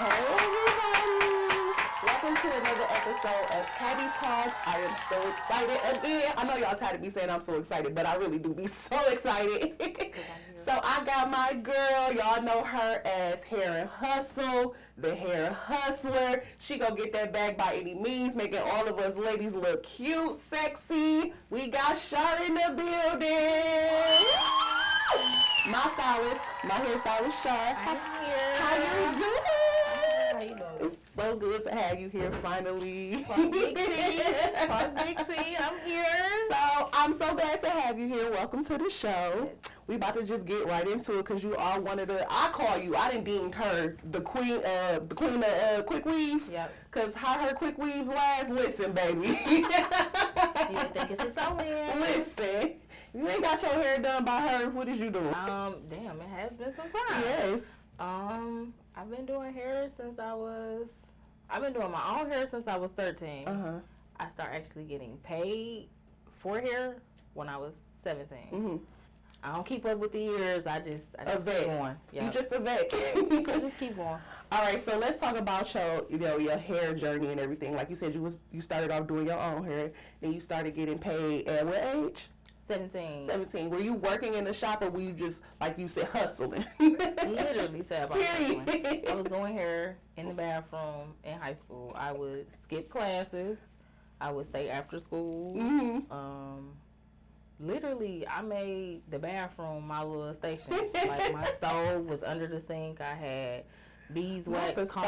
Hey everybody! Welcome to another episode of Tabby Talks. I am so excited again. I know y'all tired of me saying I'm so excited, but I really do be so excited. So I got my girl, y'all know her as Hair and Hustle, the Hair Hustler. She gonna get that bag by any means, making all of us ladies look cute, sexy. We got Char in the building. My stylist, my hairstylist, Char. I'm here. How you doing? How you doing? It's so good to have you here finally. Fuck Big T. Fuck Big T. I'm here. So I'm so glad to have you here. Welcome to the show. Yes. We about to just get right into it because you are one of the. I call you. I didn't deem her the queen of quick weaves. Yep. Cause how her quick weaves last. Listen, baby. You would think it's so weird. Listen. You ain't got your hair done by her. What is you doing? Damn, it has been some time. Yes. I've been doing hair since I've been doing my own hair since I was 13. I started actually getting paid for hair when I was 17. Mm-hmm. I don't keep up with the years. I just A vet. keep going. Yep. You just a vet. I just keep going. All right, so let's talk about your hair journey and everything. Like you said, you started off doing your own hair, then you started getting paid at what age? 17. 17. Were you working in the shop or were you just, like you said, hustling? Literally, Tab. Period. I was doing hair in the bathroom in high school. I would skip classes. I would stay after school. Mm-hmm. Literally, I made the bathroom my little station. Like, my stove was under the sink. I had beeswax combs.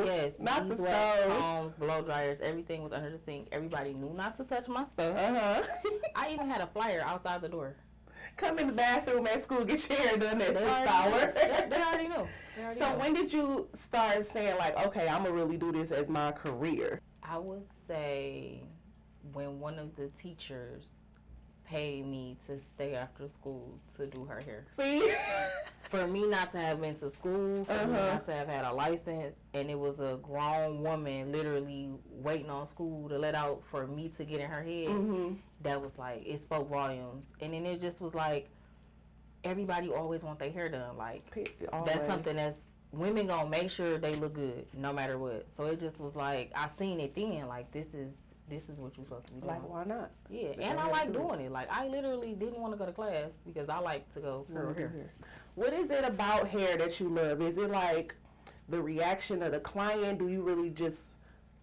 Yes, not the beeswax stove. combs, blow dryers. Everything was under the sink. Everybody knew not to touch my stuff. I even had a flyer outside the door. Come in the bathroom at school, get your hair done at They 6 already hours. They already knew. So when did you start saying, like, okay, I'm going to really do this as my career? I would say when one of the teachers paid me to stay after school to do her hair. See? For me not to have been to school, for me not to have had a license, and it was a grown woman literally waiting on school to let out for me to get in her head, that was like, it spoke volumes. And then it just was like, everybody always want their hair done. Like, that's something that's, women gonna make sure they look good no matter what. So it just was like, I seen it then, like, this is what you're supposed to be doing. Like, why not? Yeah, and I like doing it. Like, I literally didn't want to go to class because I like to go curl hair. What is it about hair that you love? Is it like the reaction of the client? Do you really just,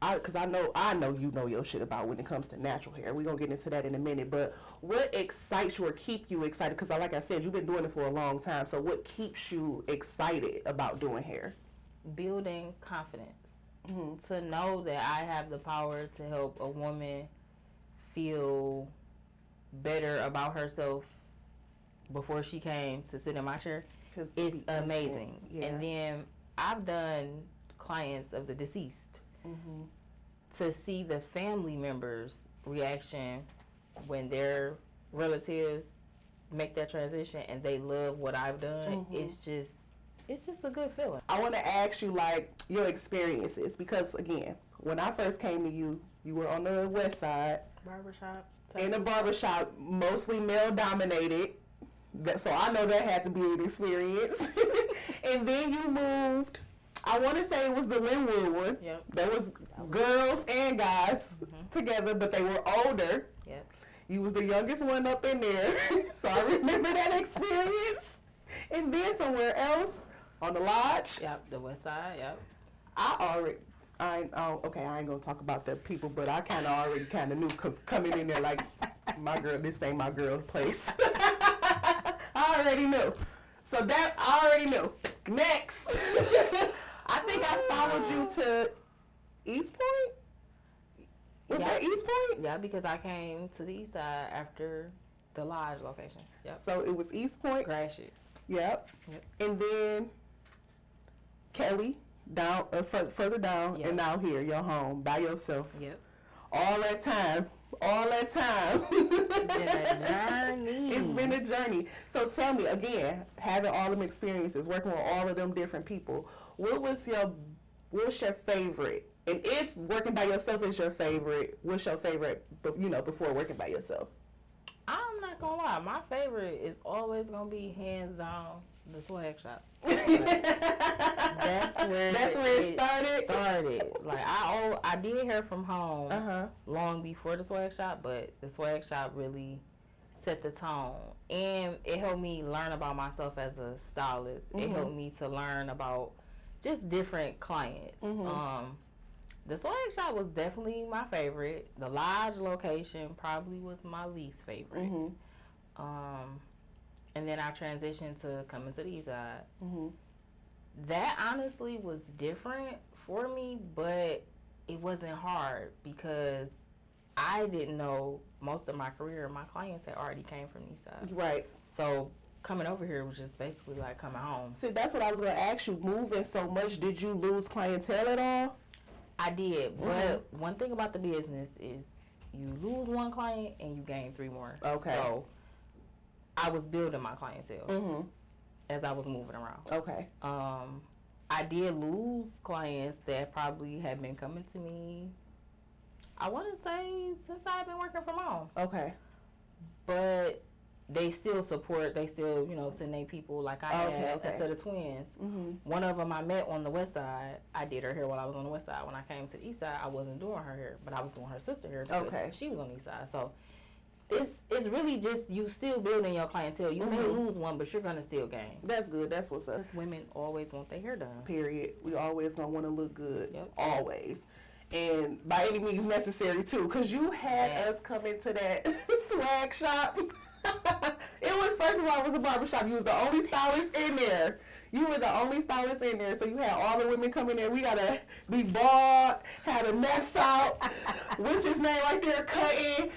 because I know you know your shit about when it comes to natural hair. We're going to get into that in a minute. But what excites you or keep you excited? Because like I said, you've been doing it for a long time. So what keeps you excited about doing hair? Building confidence. To know that I have the power to help a woman feel better about herself before she came to sit in my chair, it's amazing. Yeah. And then I've done clients of the deceased. To see the family members' reaction when their relatives make that transition and they love what I've done, it's just a good feeling. I want to ask you, like, your experiences, because, again, when I first came to you, you were on the west side. Barbershop. In the barbershop, mostly male-dominated. So I know that had to be an experience. And then you moved, I want to say it was the Linwood one. Yep. That was girls and guys together, but they were older. Yep. You was the youngest one up in there. So I remember that experience. And then somewhere else, on the lodge. Yep, the west side, yep. I ain't gonna talk about the people, but I already knew, because coming in there like, my girl, this ain't my girl place. I already knew. So that, I already knew. Next. I think I followed you to East Point? Was that East Point? Yeah, because I came to the east side after the lodge location. Yep. So it was East Point? Crash it. Yep. And then Kelly, down further down, and now here, you're home by yourself. Yep. All that time. It's been a journey. It's been a journey. So tell me, again, having all them experiences, working with all of them different people, what's your favorite? And if working by yourself is your favorite, what's your favorite, before working by yourself? I'm not gonna lie, my favorite is always gonna be hands down the swag shop. That's where it started. Like I did hair from home long before the swag shop, but the swag shop really set the tone, and it helped me learn about myself as a stylist. It helped me to learn about just different clients. The swag shop was definitely my favorite. The Lodge location probably was my least favorite. And then I transitioned to coming to the East Side. That honestly was different for me, but it wasn't hard because I didn't know most of my career. My clients had already came from the East Side. Right. So coming over here was just basically like coming home. See, that's what I was going to ask you. Moving so much, did you lose clientele at all? I did, but one thing about the business is you lose one client and you gain 3 more. Okay. So I was building my clientele as I was moving around. Okay. I did lose clients that probably had been coming to me, I want to say, since I've been working from home. Okay. But they still support, they still, send their people. Like I had a set of twins. One of them I met on the west side. I did her hair while I was on the west side. When I came to the east side, I wasn't doing her hair, but I was doing her sister hair because she was on the east side. So it's really just you still building your clientele. You may lose one, but you're going to still gain. That's good. That's what's up. Because women always want their hair done. Period. We always going to want to look good. Yep. Always. And by any means necessary, too. Because you had us come into that swag shop. It was, first of all, it was a barbershop. You was the only stylist in there. You were the only stylist in there. So you had all the women coming in. We got to be bald, had a necks out. What's his name right there? Cutting.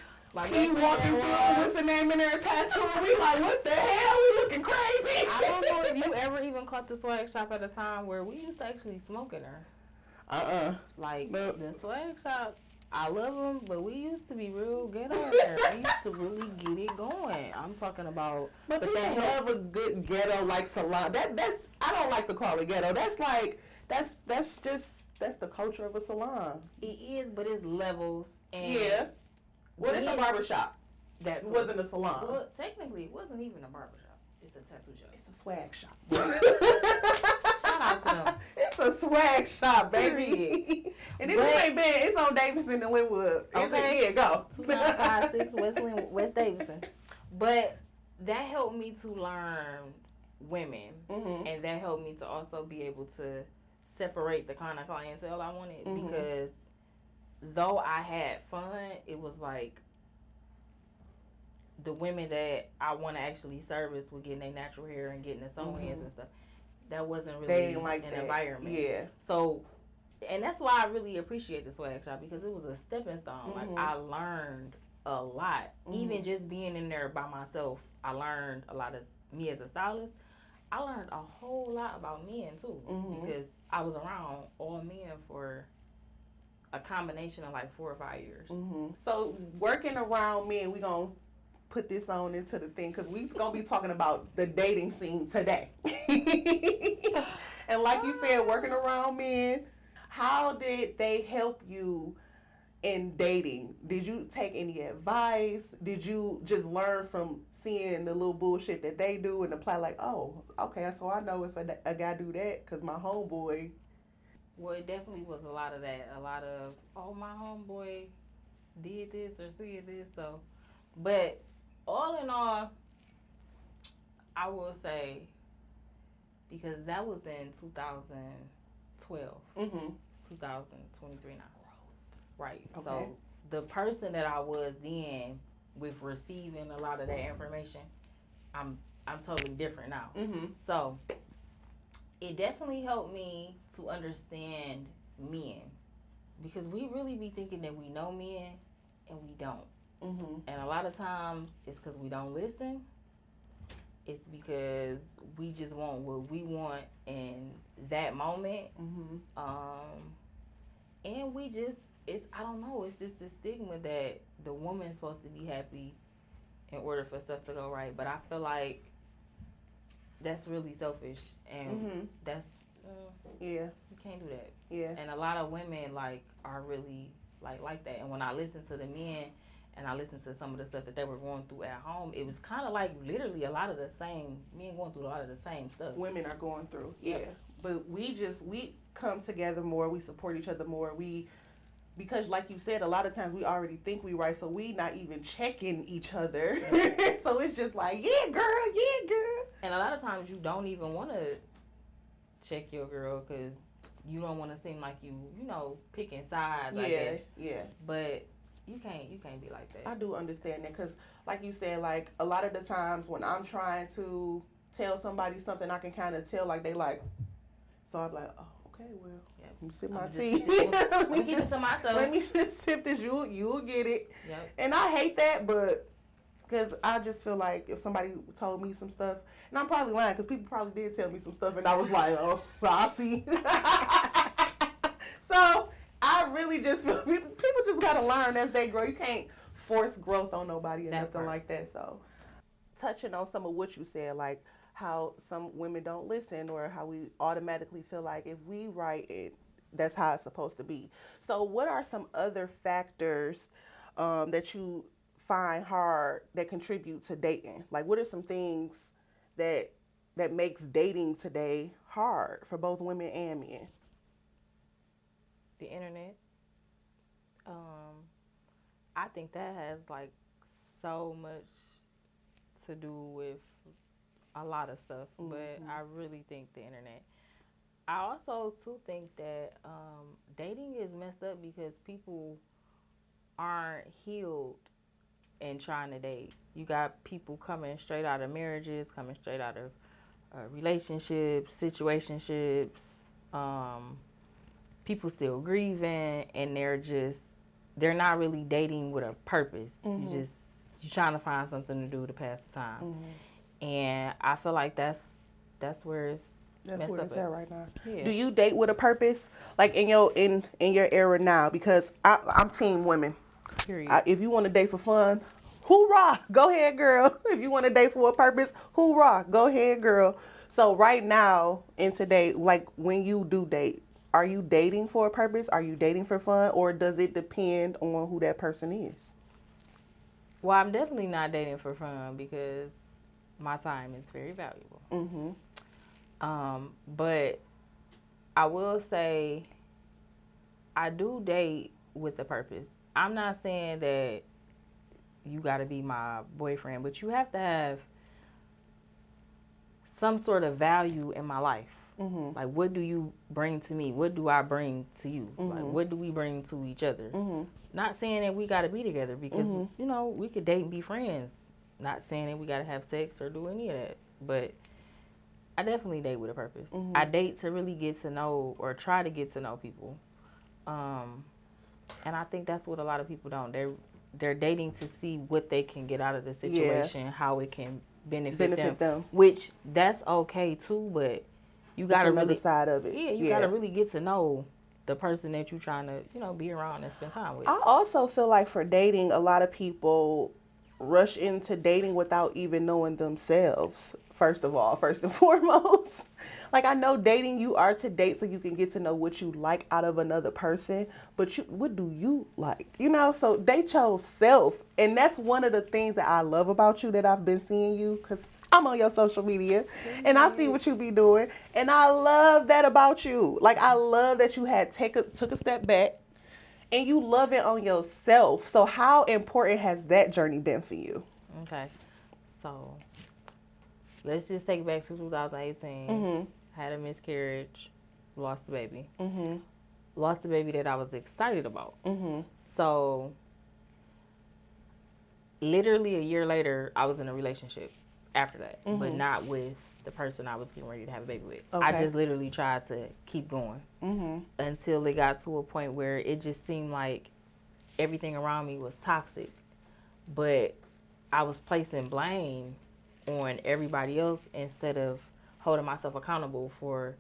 He walking through, what's the name in there, tattoo. We like, what the hell? We looking crazy. I don't know if you ever even caught the swag shop at a time where we used to actually smoke in her. Like, the swag shop, I love them, but we used to be real ghetto in there. We used to really get it going. I'm talking about... But people love a good ghetto, like, salon. That's I don't like to call it ghetto. That's like, that's the culture of a salon. It is, but it's levels. And yeah. Well, it's a barbershop. It wasn't a salon. Well, technically, it wasn't even a barbershop. It's a tattoo shop. It's a swag shop. Shout out to them. It's a swag shop, baby. And if you ain't been, it's on Davidson and Linwood. Okay, here, go. 2956 West Davidson. But that helped me to learn women. And that helped me to also be able to separate the kind of clientele I wanted because though I had fun, it was like the women that I want to actually service with getting their natural hair and getting the sew-ins and stuff. That wasn't really an environment. Yeah. So, and that's why I really appreciate the swag shop because it was a stepping stone. Like I learned a lot. Even just being in there by myself, I learned a lot of me as a stylist. I learned a whole lot about men too because I was around all men for a combination of like 4 or 5 years. So working around men, we gonna put this on into the thing because we gonna be talking about the dating scene today. And like you said, working around men, how did they help you in dating? Did you take any advice? Did you just learn from seeing the little bullshit that they do and apply like, oh, okay, so I know if a guy do that because my homeboy. Well, it definitely was a lot of that. A lot of, oh, my homeboy did this or said this. So, but all in all, I will say, because that was in 2012. 2023 now. Right. Okay. So, the person that I was then with receiving a lot of that information, I'm totally different now. So, it definitely helped me to understand men because we really be thinking that we know men and we don't. And a lot of times it's because we don't listen. It's because we just want what we want in that moment. And we just, I don't know, it's just the stigma that the woman's supposed to be happy in order for stuff to go right. But I feel like that's really selfish, and that's you can't do that. And a lot of women like are really like that. And when I listen to the men and I listened to some of the stuff that they were going through at home, it was kind of like literally a lot of the same men going through a lot of the same stuff women are going through. But we come together more. We support each other more. Because like you said, a lot of times we already think we right, so we not even checking each other. So it's just like, yeah, girl. And a lot of times you don't even want to check your girl because you don't want to seem like you picking sides. I guess. Yeah. But you can't be like that. I do understand that because, like you said, like a lot of the times when I'm trying to tell somebody something, I can kind of tell like they like. So I'm like, oh, okay, well. Let me sip my tea. Let me keep it to myself. Let me just sip this. You'll get it. Yep. And I hate that, but because I just feel like if somebody told me some stuff, and I'm probably lying because people probably did tell me some stuff, and I was like, oh, well, I see. So I really just feel people just gotta learn as they grow. You can't force growth on nobody or nothing like that. So touching on some of what you said, like how some women don't listen or how we automatically feel like if we write it, that's how it's supposed to be. So what are some other factors that you find hard that contribute to dating? Like what are some things that makes dating today hard for both women and men? The internet. I think that has like so much to do with a lot of stuff, but I really think the internet. I also too think that dating is messed up because people aren't healed and trying to date. You got people coming straight out of marriages, coming straight out of relationships, situationships, people still grieving, and they're not really dating with a purpose. You're trying to find something to do to pass the time. And I feel like that's where it's at right now. Yeah. Do you date with a purpose, like in your era now? Because I'm team women. Period. If you want to date for fun, hoorah, go ahead, girl. If you want to date for a purpose, hoorah, go ahead, girl. So right now in today, like when you do date, are you dating for a purpose? Are you dating for fun, or does it depend on who that person is? Well, I'm definitely not dating for fun because my time is very valuable. But I will say I do date with a purpose. I'm not saying that you got to be my boyfriend, but you have to have some sort of value in my life. Like, what do you bring to me? What do I bring to you? Like, what do we bring to each other? Not saying that we got to be together because, we could date and be friends. Not saying that we got to have sex or do any of that. But I definitely date with a purpose. I date to really get to know or try to get to know people. And I think that's what a lot of people don't. They're dating to see what they can get out of the situation, how it can benefit them. Which, that's okay, too, but you got to really side of it. Yeah, you got to really get to know the person that you're trying to, be around and spend time with. I also feel like for dating, a lot of people rush into dating without even knowing themselves, first and foremost. Like, I know dating, you are to date so you can get to know what you like out of another person, but what do you like? So date yourself. And that's one of the things that I love about you that I've been seeing you, because I'm on your social media and I see what you be doing. And I love that about you. Like, I love that you had took a step back and you love it on yourself. So how important has that journey been for you? Okay. So let's just take it back to 2018. Had a miscarriage, lost the baby. Lost the baby that I was excited about. So literally a year later, I was in a relationship after that, but not with the person I was getting ready to have a baby with. Okay. I just literally tried to keep going until it got to a point where it just seemed like everything around me was toxic, but I was placing blame on everybody else instead of holding myself accountable for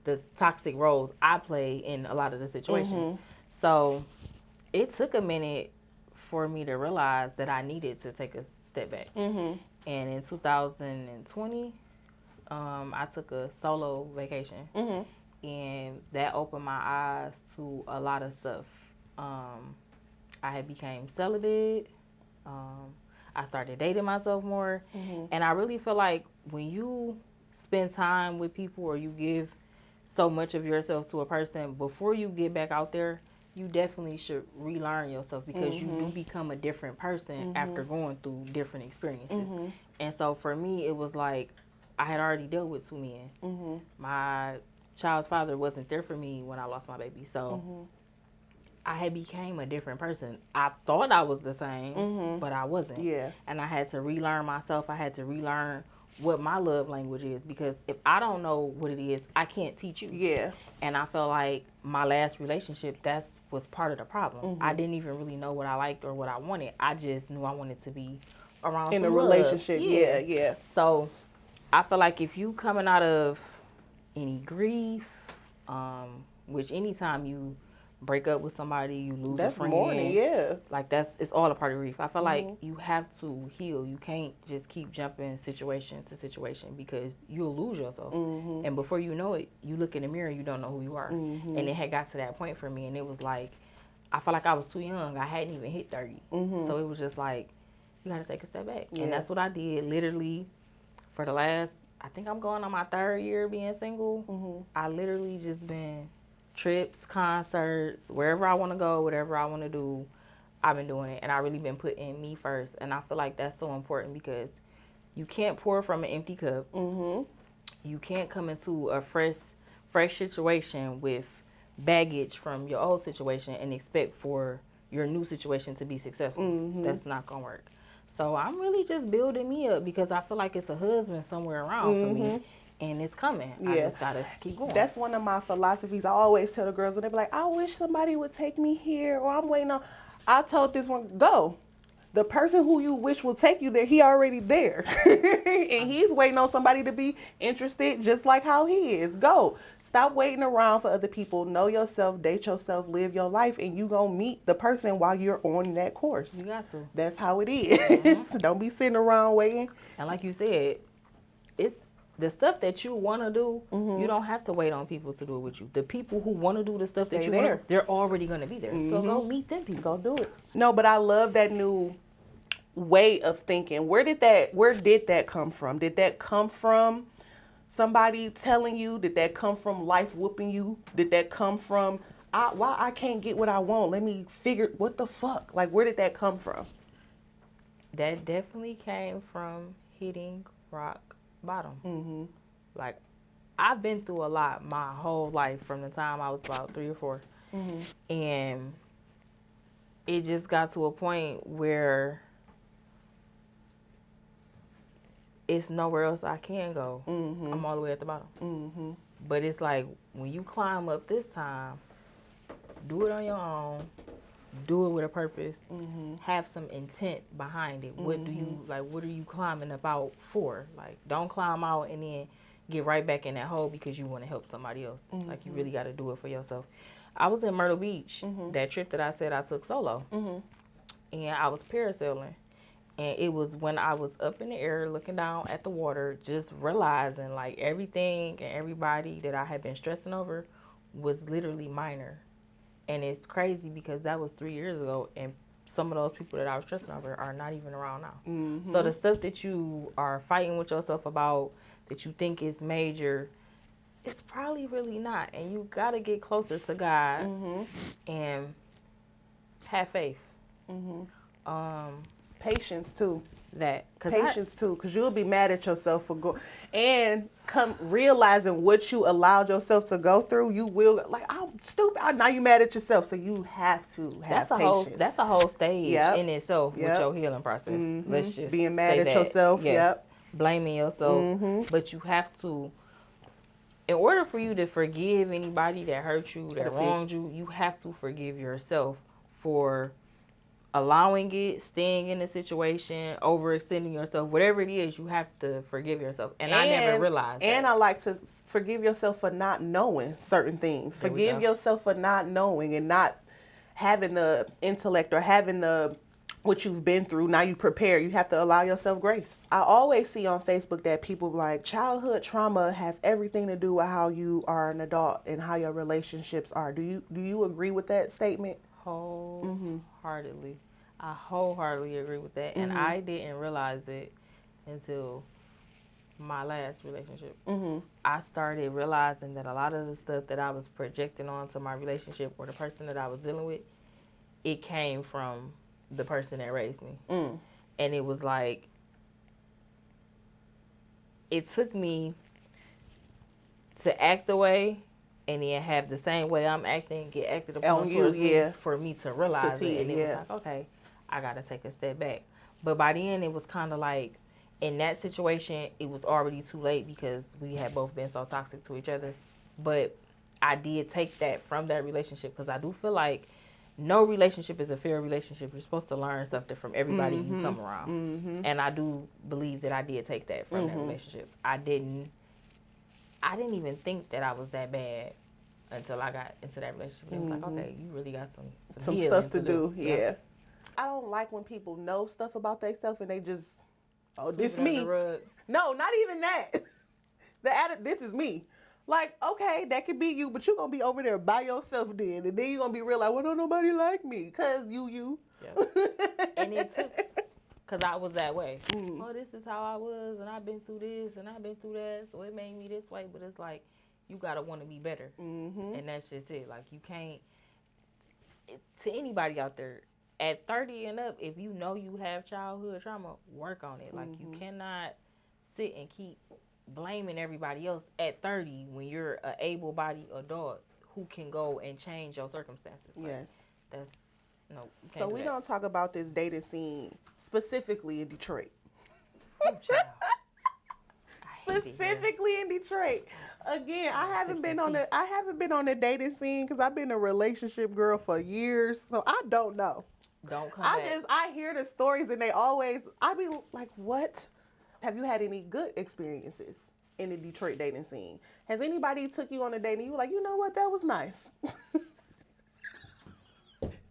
the toxic roles I play in a lot of the situations. So it took a minute for me to realize that I needed to take a step back. And in 2020, I took a solo vacation, and that opened my eyes to a lot of stuff. I had became celibate. I started dating myself more, and I really feel like when you spend time with people or you give so much of yourself to a person, before you get back out there, you definitely should relearn yourself, because you do become a different person after going through different experiences. And so for me, it was like I had already dealt with 2 men. My child's father wasn't there for me when I lost my baby. So I had became a different person. I thought I was the same, but I wasn't. Yeah. And I had to relearn myself. I had to relearn what my love language is, because if I don't know what it is, I can't teach you. Yeah. And I felt like my last relationship, that was part of the problem. I didn't even really know what I liked or what I wanted. I just knew I wanted to be around In a some relationship. love. Yeah. So I feel like if you coming out of any grief, which anytime you break up with somebody, you lose a friend. Mourning, yeah. Like it's all a part of grief. I feel like you have to heal. You can't just keep jumping situation to situation, because you'll lose yourself. And before you know it, you look in the mirror, you don't know who you are. And it had got to that point for me, and it was like, I felt like I was too young. I hadn't even hit 30. So it was just like, you got to take a step back. Yeah. And that's what I did literally for the last, I think I'm going on my 3rd year being single. I literally just been trips, concerts, wherever I want to go, whatever I want to do, I've been doing it. And I really been putting me first. And I feel like that's so important, because you can't pour from an empty cup. You can't come into a fresh situation with baggage from your old situation and expect for your new situation to be successful. That's not going to work. So I'm really just building me up, because I feel like it's a husband somewhere around for me. And it's coming. Yeah. I just gotta keep going. That's one of my philosophies. I always tell the girls when they be like, I wish somebody would take me here, or I'm waiting on. I told this one, go. The person who you wish will take you there, he already there. And he's waiting on somebody to be interested, just like how he is. Go. Stop waiting around for other people. Know yourself, date yourself, live your life, and you gonna meet the person while you're on that course. You got to. That's how it is. Don't be sitting around waiting. And like you said, it's the stuff that you want to do, you don't have to wait on people to do it with you. The people who want to do the stuff that you want, they're already going to be there. So go meet them people. Go do it. No, but I love that new way of thinking. Where did that come from? Did that come from somebody telling you? Did that come from life whooping you? Did that come from, why I can't get what I want? Let me figure, what the fuck? Like, where did that come from? That definitely came from hitting rock bottom. Like, I've been through a lot my whole life, from the time I was about 3 or 4. And it just got to a point where it's nowhere else I can go. I'm all the way at the bottom. But it's like, when you climb up this time, do it on your own. Do it with a purpose. Have some intent behind it. What do you like? What are you climbing about for? Like, don't climb out and then get right back in that hole because you want to help somebody else. Like, you really got to do it for yourself. I was in Myrtle Beach, that trip that I said I took solo, and I was parasailing. And it was when I was up in the air looking down at the water, just realizing like everything and everybody that I had been stressing over was literally minor. And it's crazy because that was 3 years ago, and some of those people that I was stressing over are not even around now. So the stuff that you are fighting with yourself about, that you think is major, it's probably really not. And you got to get closer to God and have faith. Patience too. Patience too, because you'll be mad at yourself for and come realizing what you allowed yourself to go through. You will like, I'm stupid. Now you mad at yourself, so you have to have patience. That's a whole stage in itself with your healing process. Let's just being mad at yourself. Yes. Blaming yourself, but you have to. In order for you to forgive anybody that hurt you, that wronged you, you have to forgive yourself for allowing it, staying in the situation, overextending yourself, whatever it is, you have to forgive yourself. And I never realized that. And I like to forgive yourself for not knowing certain things. Forgive yourself for not knowing and not having the intellect or having the what you've been through. Now you prepare. You have to allow yourself grace. I always see on Facebook that people like childhood trauma has everything to do with how you are an adult and how your relationships are. Do you agree with that statement? Wholeheartedly. I wholeheartedly agree with that. And I didn't realize it until my last relationship, I started realizing that a lot of the stuff that I was projecting onto my relationship or the person that I was dealing with, it came from the person that raised me. And it was like, it took me to act the way and then have the same way I'm acting get acted upon towards me for me to realize it. And it was like, okay, I got to take a step back. But by the end, it was kind of like, in that situation, it was already too late because we had both been so toxic to each other. But I did take that from that relationship because I do feel like no relationship is a fair relationship. You're supposed to learn something from everybody you come around. And I do believe that I did take that from that relationship. I didn't even think that I was that bad until I got into that relationship. It was like, okay, you really got some stuff to do. Yeah. I don't like when people know stuff about themselves and they just, oh, this me. No, not even that. This is me. Like, okay, that could be you, but you're going to be over there by yourself then. And then you're going to be real like, well, don't nobody like me. Because you. Yeah. And it took, because I was that way. Oh, this is how I was, and I've been through this, and I've been through that, so it made me this way. But it's like, you got to want to be better. And that's just it. Like, you can't, to anybody out there, at 30 and up, if you know you have childhood trauma, work on it. Like, you cannot sit and keep blaming everybody else at 30 when you're an able-bodied adult who can go and change your circumstances. Like, yes. That's, no. So we're going to talk about this dating scene specifically in Detroit. Oh, Specifically in Detroit. Again, I haven't been on the dating scene because I've been a relationship girl for years, so I don't know. Don't come back. I hear the stories and I be like, what? Have you had any good experiences in the Detroit dating scene? Has anybody took you on a date and you were like, you know what, that was nice?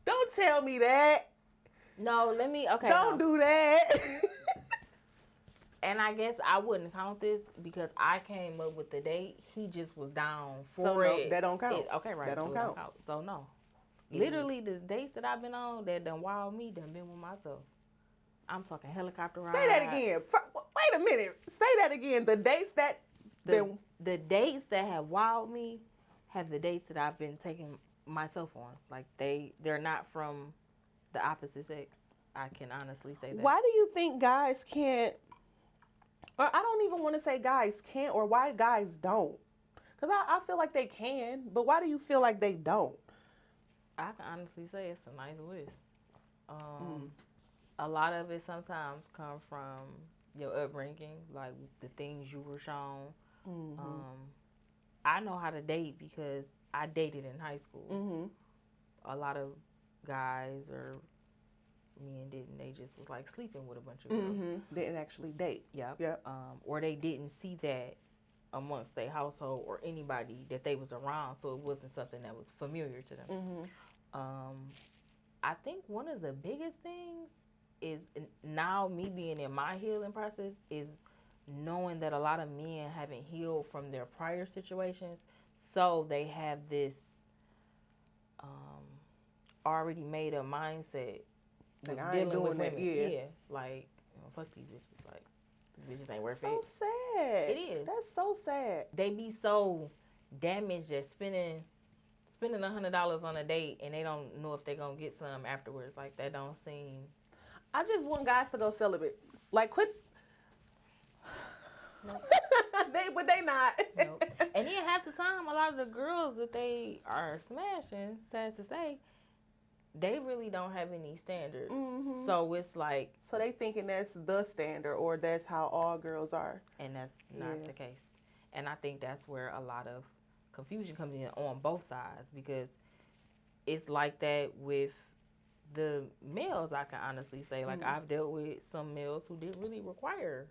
Don't tell me that. No, okay. Don't do that. And I guess I wouldn't count this because I came up with the date. He just was down for it. That don't count. Okay, right. That don't count. So no. Literally, the dates that I've been on that done wowed me done been with myself. I'm talking helicopter rides. Say that again. Wait a minute. Say that again. The dates that... The dates that have wowed me have the dates that I've been taking myself on. Like, they're not from the opposite sex. I can honestly say that. Why do you think guys can't... Or I don't even want to say guys can't, or why guys don't. Because I feel like they can, but why do you feel like they don't? I can honestly say it's a nice list. A lot of it sometimes come from your upbringing, like the things you were shown. I know how to date because I dated in high school. A lot of guys or men didn't. They just was like sleeping with a bunch of girls. Didn't actually date. Yep. Or they didn't see that amongst their household or anybody that they was around, so it wasn't something that was familiar to them. I think one of the biggest things is, now me being in my healing process, is knowing that a lot of men haven't healed from their prior situations, so they have this already made up mindset. Like, I ain't doing that. Yeah. Like, fuck these bitches. Like, these bitches ain't worth it. So sad. It is. That's so sad. They be so damaged that spending $100 on a date and they don't know if they're going to get some afterwards. Like, that don't seem... I just want guys to go celibate. Like, quit. Nope. But they not. Nope. And then half the time, a lot of the girls that they are smashing, sad to say, they really don't have any standards. So it's like... So they thinking that's the standard, or that's how all girls are. And that's not the case. And I think that's where a lot of confusion comes in on both sides, because it's like that with the males, I can honestly say. Like, I've dealt with some males who didn't really require,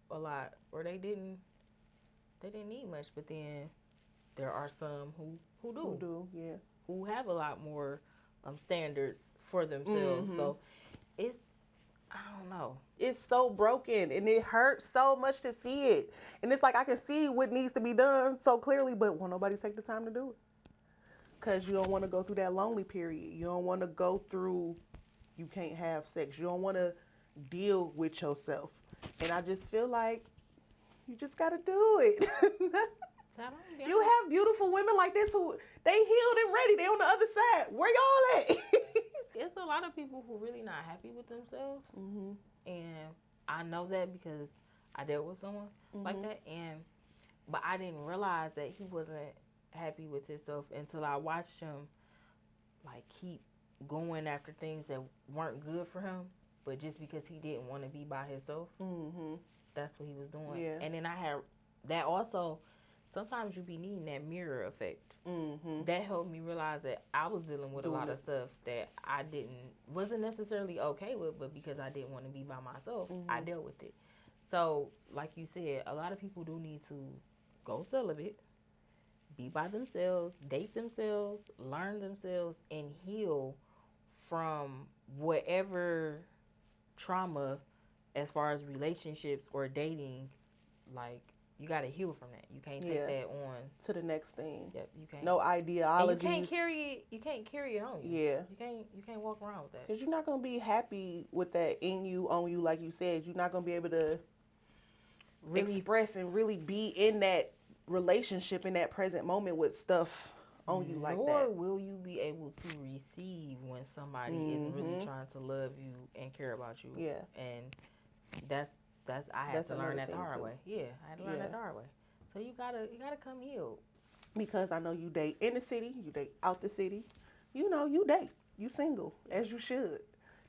a lot, or they didn't need much, but then there are some who do. Who do, yeah. Who have a lot more standards for themselves. So it's, I don't know. It's so broken, and it hurts so much to see it. And it's like, I can see what needs to be done so clearly, but won't nobody take the time to do it. Because you don't want to go through that lonely period. You don't want to go through, you can't have sex. You don't want to deal with yourself. And I just feel like You just got to do it. You have beautiful women like this who they healed and ready. They on the other side. Where y'all at? It's a lot of people who really not happy with themselves, and I know that because I dealt with someone like that, but I didn't realize that he wasn't happy with himself until I watched him like keep going after things that weren't good for him, but just because he didn't want to be by himself, that's what he was doing. Yeah. And then I had that also. Sometimes you be needing that mirror effect. That helped me realize that I was dealing with a lot of stuff that I wasn't necessarily okay with, but because I didn't want to be by myself, I dealt with it. So, like you said, a lot of people do need to go celibate, be by themselves, date themselves, learn themselves, and heal from whatever trauma as far as relationships or dating, like, you got to heal from that. You can't take that on to the next thing. Yep, you can't. No ideologies. And you can't carry it on you. Yeah. You can't walk around with that. Because you're not going to be happy with that in you, on you, like you said. You're not going to be able to really express and really be in that relationship in that present moment with stuff on you like that. Nor will you be able to receive when somebody is really trying to love you and care about you. Yeah. And I had to learn that the hard way. Yeah, I had to learn that the hard way. So you gotta come healed. Because I know you date in the city, you date out the city. You know, you date. You single, as you should.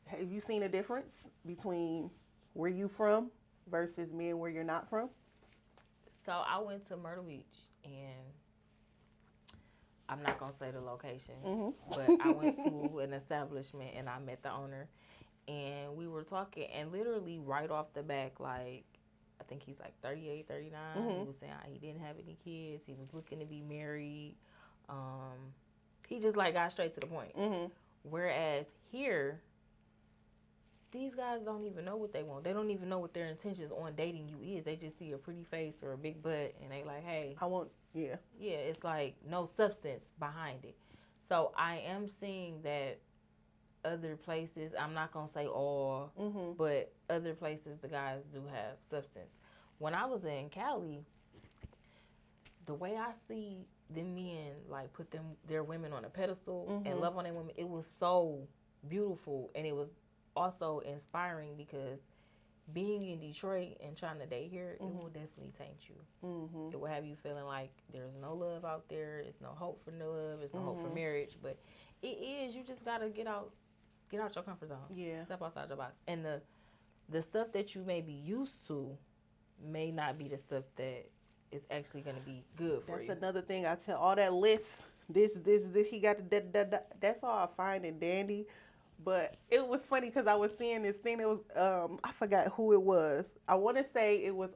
Have you seen a difference between where you from versus me and where you're not from? So I went to Myrtle Beach, and I'm not gonna say the location, but I went to an establishment and I met the owner. And we were talking, and literally right off the back, like, I think he's like 38, 39. He was saying he didn't have any kids. He was looking to be married. He just, like, got straight to the point. Whereas here, these guys don't even know what they want. They don't even know what their intentions on dating you is. They just see a pretty face or a big butt, and they like, hey. Yeah, it's like no substance behind it. So I am seeing that other places, I'm not going to say all, but other places the guys do have substance. When I was in Cali, the way I see them men like put their women on a pedestal and love on their women, it was so beautiful, and it was also inspiring because being in Detroit and trying to date here, it will definitely taint you. It will have you feeling like there's no love out there, it's no hope for no love, it's no hope for marriage, but it is. You just got to get out your comfort zone. Yeah. Step outside your box. And the stuff that you may be used to may not be the stuff that is actually going to be good for you. That's another thing I tell all that list. This, he got that's all fine and dandy. But it was funny because I was seeing this thing. It was, I forgot who it was. I want to say it was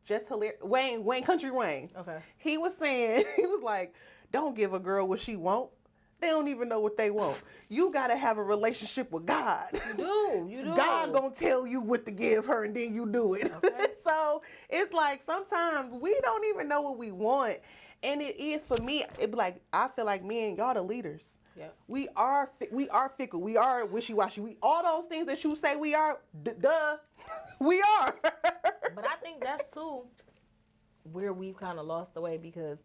just hilarious. Wayne, Country Wayne. Okay. He was saying, he was like, don't give a girl what she want. They don't even know what they want. You got to have a relationship with God. You do. God going to tell you what to give her, and then you do it. Okay. So it's like sometimes we don't even know what we want. And it is, for me, it be like, I feel like me and y'all the leaders. Yeah. We are fickle. We are wishy-washy. We all those things that you say we are, we are. But I think that's too where we've kind of lost the way, because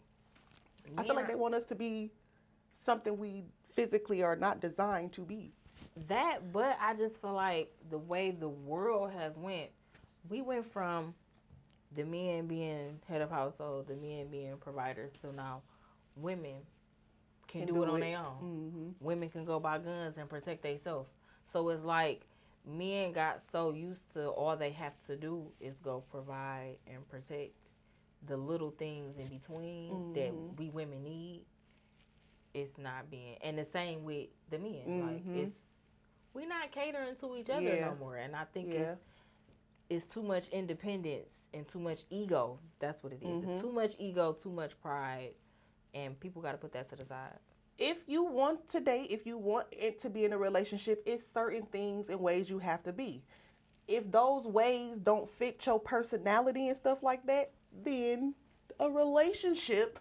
I feel like they want us to be something we physically are not designed to be. That, but I just feel like the way the world has we went from the men being head of household, the men being providers, to now women can do it on their own. Women can go buy guns and protect themselves. So it's like men got so used to all they have to do is go provide and protect the little things in between that we women need. It's not being, and the same with the men. Like we're not catering to each other no more, and I think it's too much independence and too much ego. That's what it is. It's too much ego, too much pride, and people got to put that to the side. If you want to date, if you want it to be in a relationship, it's certain things and ways you have to be. If those ways don't fit your personality and stuff like that, then a relationship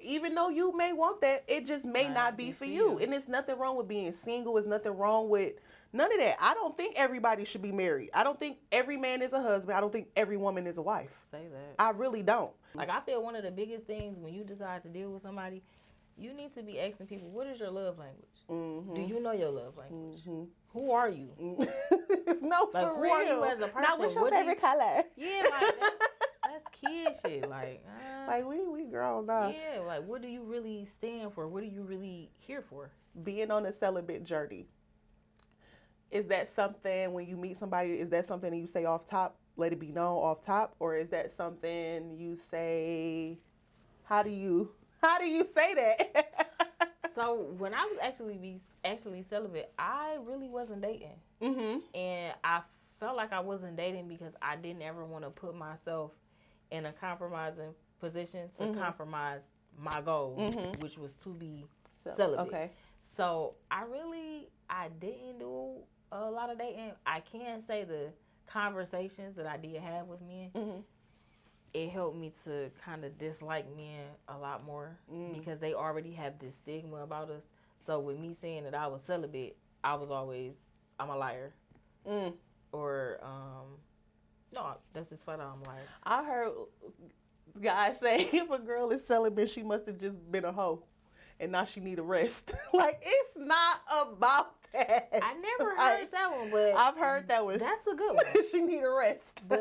even though you may want that, it just may not be for you. And there's nothing wrong with being single. There's nothing wrong with none of that. I don't think everybody should be married. I don't think every man is a husband. I don't think every woman is a wife. Say that. I really don't. Like, I feel one of the biggest things when you decide to deal with somebody, you need to be asking people, what is your love language? Do you know your love language? Who are you? No, like, for who real. Are you as a person? Now, what's your favorite color? Yeah, like, that's kid shit. Like we grown now. Yeah, like, what do you really stand for? What are you really here for? Being on a celibate journey. Is that something when you meet somebody, is that something that you say off top, let it be known off top? Or is that something you say, how do you say that? So when I was actually celibate, I really wasn't dating. And I felt like I wasn't dating because I didn't ever want to put myself in a compromising position to compromise my goal, which was to be celibate. Okay. So I didn't do a lot of dating. I can say the conversations that I did have with men, it helped me to kind of dislike men a lot more because they already have this stigma about us. So with me saying that I was celibate, I was always, I'm a liar. Or, no, that's just flat out, I'm a liar. I heard guys say if a girl is celibate, she must have just been a hoe. And now she need a rest. Like, it's not about that. I never heard that one, but I've heard that one. That's a good one. She need a rest. But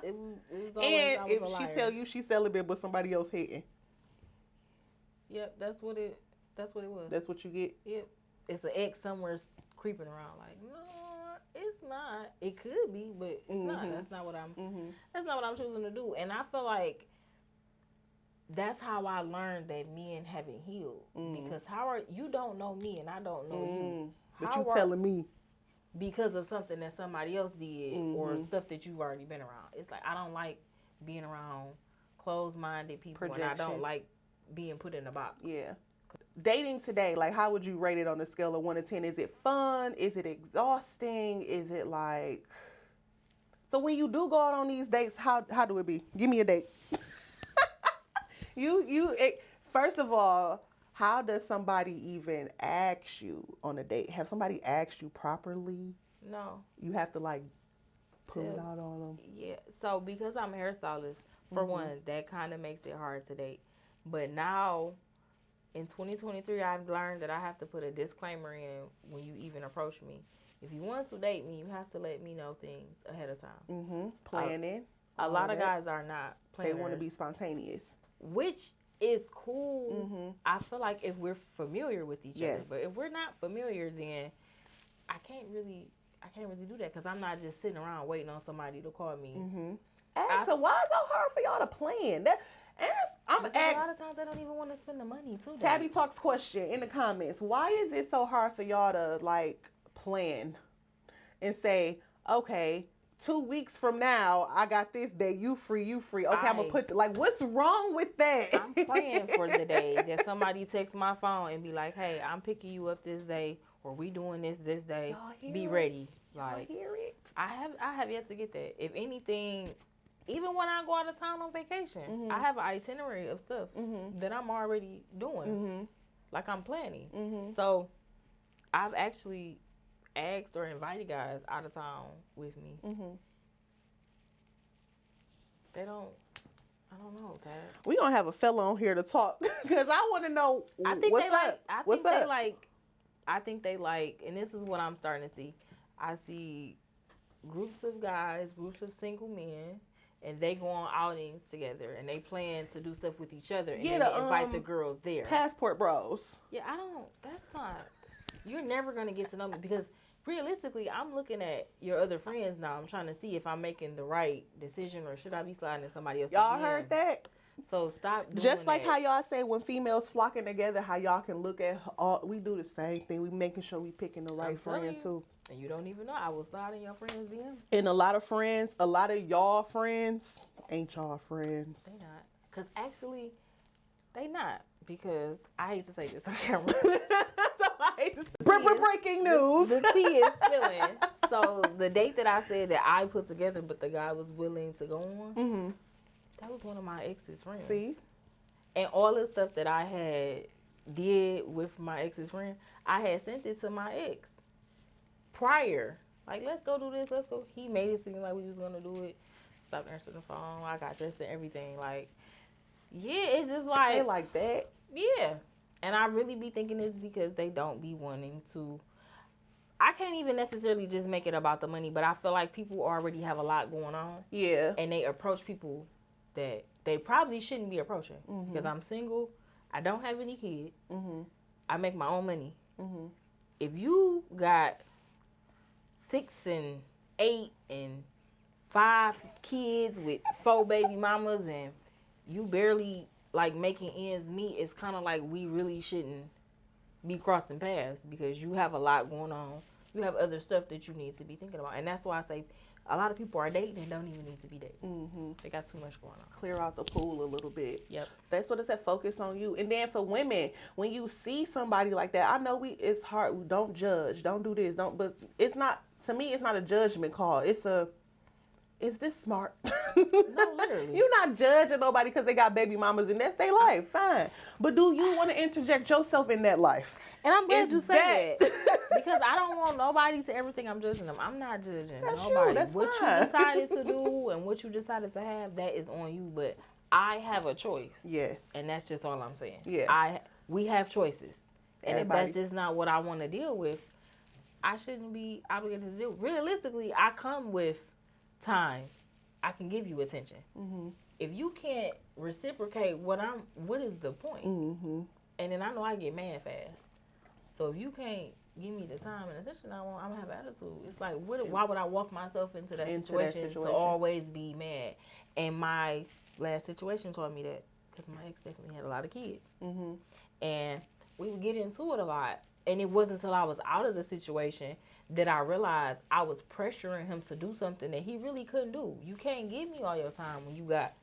it was always, and I was if a liar. she tell you she's celibate, but somebody else hating. Yep, that's what it was. That's what you get? Yep. It's an ex somewhere creeping around. Like, no, it's not. It could be, but it's not. That's not what that's not what I'm choosing to do. And I feel like that's how I learned that men haven't healed. Because you don't know me and I don't know you. But you telling me. Because of something that somebody else did or stuff that you've already been around. It's like, I don't like being around closed-minded people. Projection. And I don't like being put in a box. Yeah. Dating today, like, how would you rate it on a scale of 1 to 10? Is it fun? Is it exhausting? Is it like... So when you do go out on these dates, how do it be? Give me a date. First of all, how does somebody even ask you on a date? Have somebody asked you properly? No. You have to, like, pull it out on them? Yeah. So because I'm a hairstylist, for one, that kind of makes it hard to date. But now, in 2023, I've learned that I have to put a disclaimer in when you even approach me. If you want to date me, you have to let me know things ahead of time. Planning. A lot of guys are not planners. They want to be spontaneous. Which is cool. I feel like if we're familiar with each other. But if we're not familiar, then I can't really do that because I'm not just sitting around waiting on somebody to call me. So why is it so hard for y'all to plan? A lot of times they don't even want to spend the money too. Tabby Talks question in the comments. Why is it so hard for y'all to like plan and say, okay, 2 weeks from now, I got this day. You free. Okay, I'm going to put... what's wrong with that? I'm praying for the day that somebody texts my phone and be like, hey, I'm picking you up this day, or we doing this day. Be ready. Like, hear it? I have yet to get that. If anything, even when I go out of town on vacation, I have an itinerary of stuff that I'm already doing. Like, I'm planning. So, I've actually... asked or invited guys out of town with me. They don't. I don't know, Tab. We gonna have a fella on here to talk because I want to know what's up. I think they like, and this is what I'm starting to see. I see groups of guys, groups of single men, and they go on outings together, and they plan to do stuff with each other, and then they invite the girls there. Passport bros. Yeah, that's not. You're never gonna get to know me because. Realistically, I'm looking at your other friends now. I'm trying to see if I'm making the right decision or should I be sliding in somebody else's Y'all DMs. heard that? So stop doing Just like that. how y'all say when females flocking together, how y'all can look at all. We do the same thing. We making sure we picking the right friend too. And you don't even know. I will slide in your friends' DMs. And a lot of y'all friends ain't y'all friends. They not. Because actually, they not. Because I hate to say this on camera. Breaking news. The tea is spilling. So the date that I said that I put together, but the guy was willing to go on, that was one of my ex's friends. See? And all the stuff that I had did with my ex's friend, I had sent it to my ex prior. Like, let's go do this, let's go. He made it seem like we was gonna do it. Stopped answering the phone. I got dressed and everything. Like, yeah, it's just like They like that. yeah. And I really be thinking it's because they don't be wanting to. I can't even necessarily just make it about the money, but I feel like people already have a lot going on. Yeah. And they approach people that they probably shouldn't be approaching. Because I'm single. I don't have any kids. I make my own money. If you got 6 and 8 and 5 kids with 4 baby mamas and you barely like making ends meet, it's kind of like we really shouldn't be crossing paths because you have a lot going on. You have other stuff that you need to be thinking about. And that's why I say a lot of people are dating and don't even need to be dating. They got too much going on. Clear out the pool a little bit. Yep. That's what it said. Focus on you. And then for women, when you see somebody like that, I know it's hard. We don't judge. Don't do this. But it's not, to me, it's not a judgment call. Is this smart? No, literally. You're not judging nobody because they got baby mamas and that's their life. Fine. But do you want to interject yourself in that life? And I'm glad It's you said that. that. Because I don't want nobody to ever think I'm judging them. I'm not judging That's nobody. you. That's what fine. you decided to do and what you decided to have, that is on you. But I have a choice. Yes. And that's just all I'm saying. Yeah. We have choices. And Everybody. if that's just not what I want to deal with, I shouldn't be obligated to deal. Realistically, I come with time. I can give you attention. If you can't reciprocate what is the point? And then I know I get mad fast. So if you can't give me the time and attention I want, I'm gonna have an attitude. It's like, why would I walk myself into that situation to always be mad? And my last situation taught me that because my ex definitely had a lot of kids, and we would get into it a lot. And it wasn't until I was out of the situation that I realized I was pressuring him to do something that he really couldn't do. You can't give me all your time when you got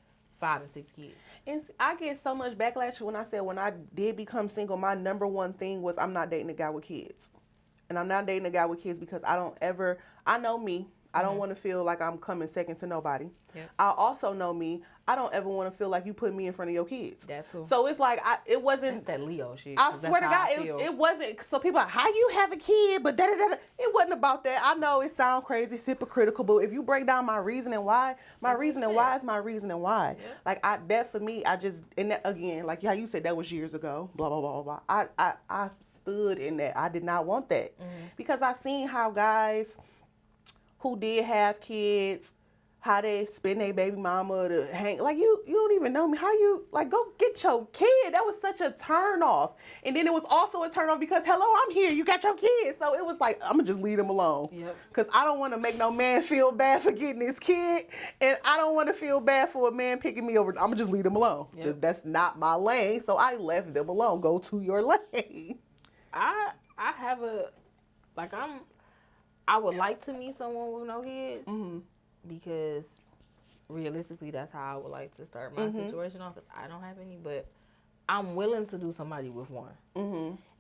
5 and 6 kids. And I get so much backlash when I said when I did become single, my number one thing was I'm not dating a guy with kids. And I'm not dating a guy with kids because I know me. I don't want to feel like I'm coming second to nobody. Yep. I also know me. I don't ever want to feel like you put me in front of your kids. That too. So it's like, it wasn't. That's that Leo shit. I swear to God, it wasn't. So people are like, how you have a kid? But da-da-da-da. It wasn't about that. I know it sounds crazy, it's hypocritical, but if you break down my reasoning why, my reasoning why is my reasoning why. Yeah. Like, that for me, and that, again, like how you said, that was years ago, blah, blah, blah, blah. I stood in that. I did not want that. Because I seen how guys who did have kids, how they spend their baby mama to hang. Like, you don't even know me. How you, like, go get your kid. That was such a turn off. And then it was also a turn off because, hello, I'm here. You got your kid. So it was like, I'm going to just leave them alone. Yep. Because I don't want to make no man feel bad for getting his kid. And I don't want to feel bad for a man picking me over. I'm going to just leave them alone. Yep. That's not my lane. So I left them alone. Go to your lane. I have I would like to meet someone with no kids because realistically, that's how I would like to start my situation off. I don't have any, but I'm willing to do somebody with one.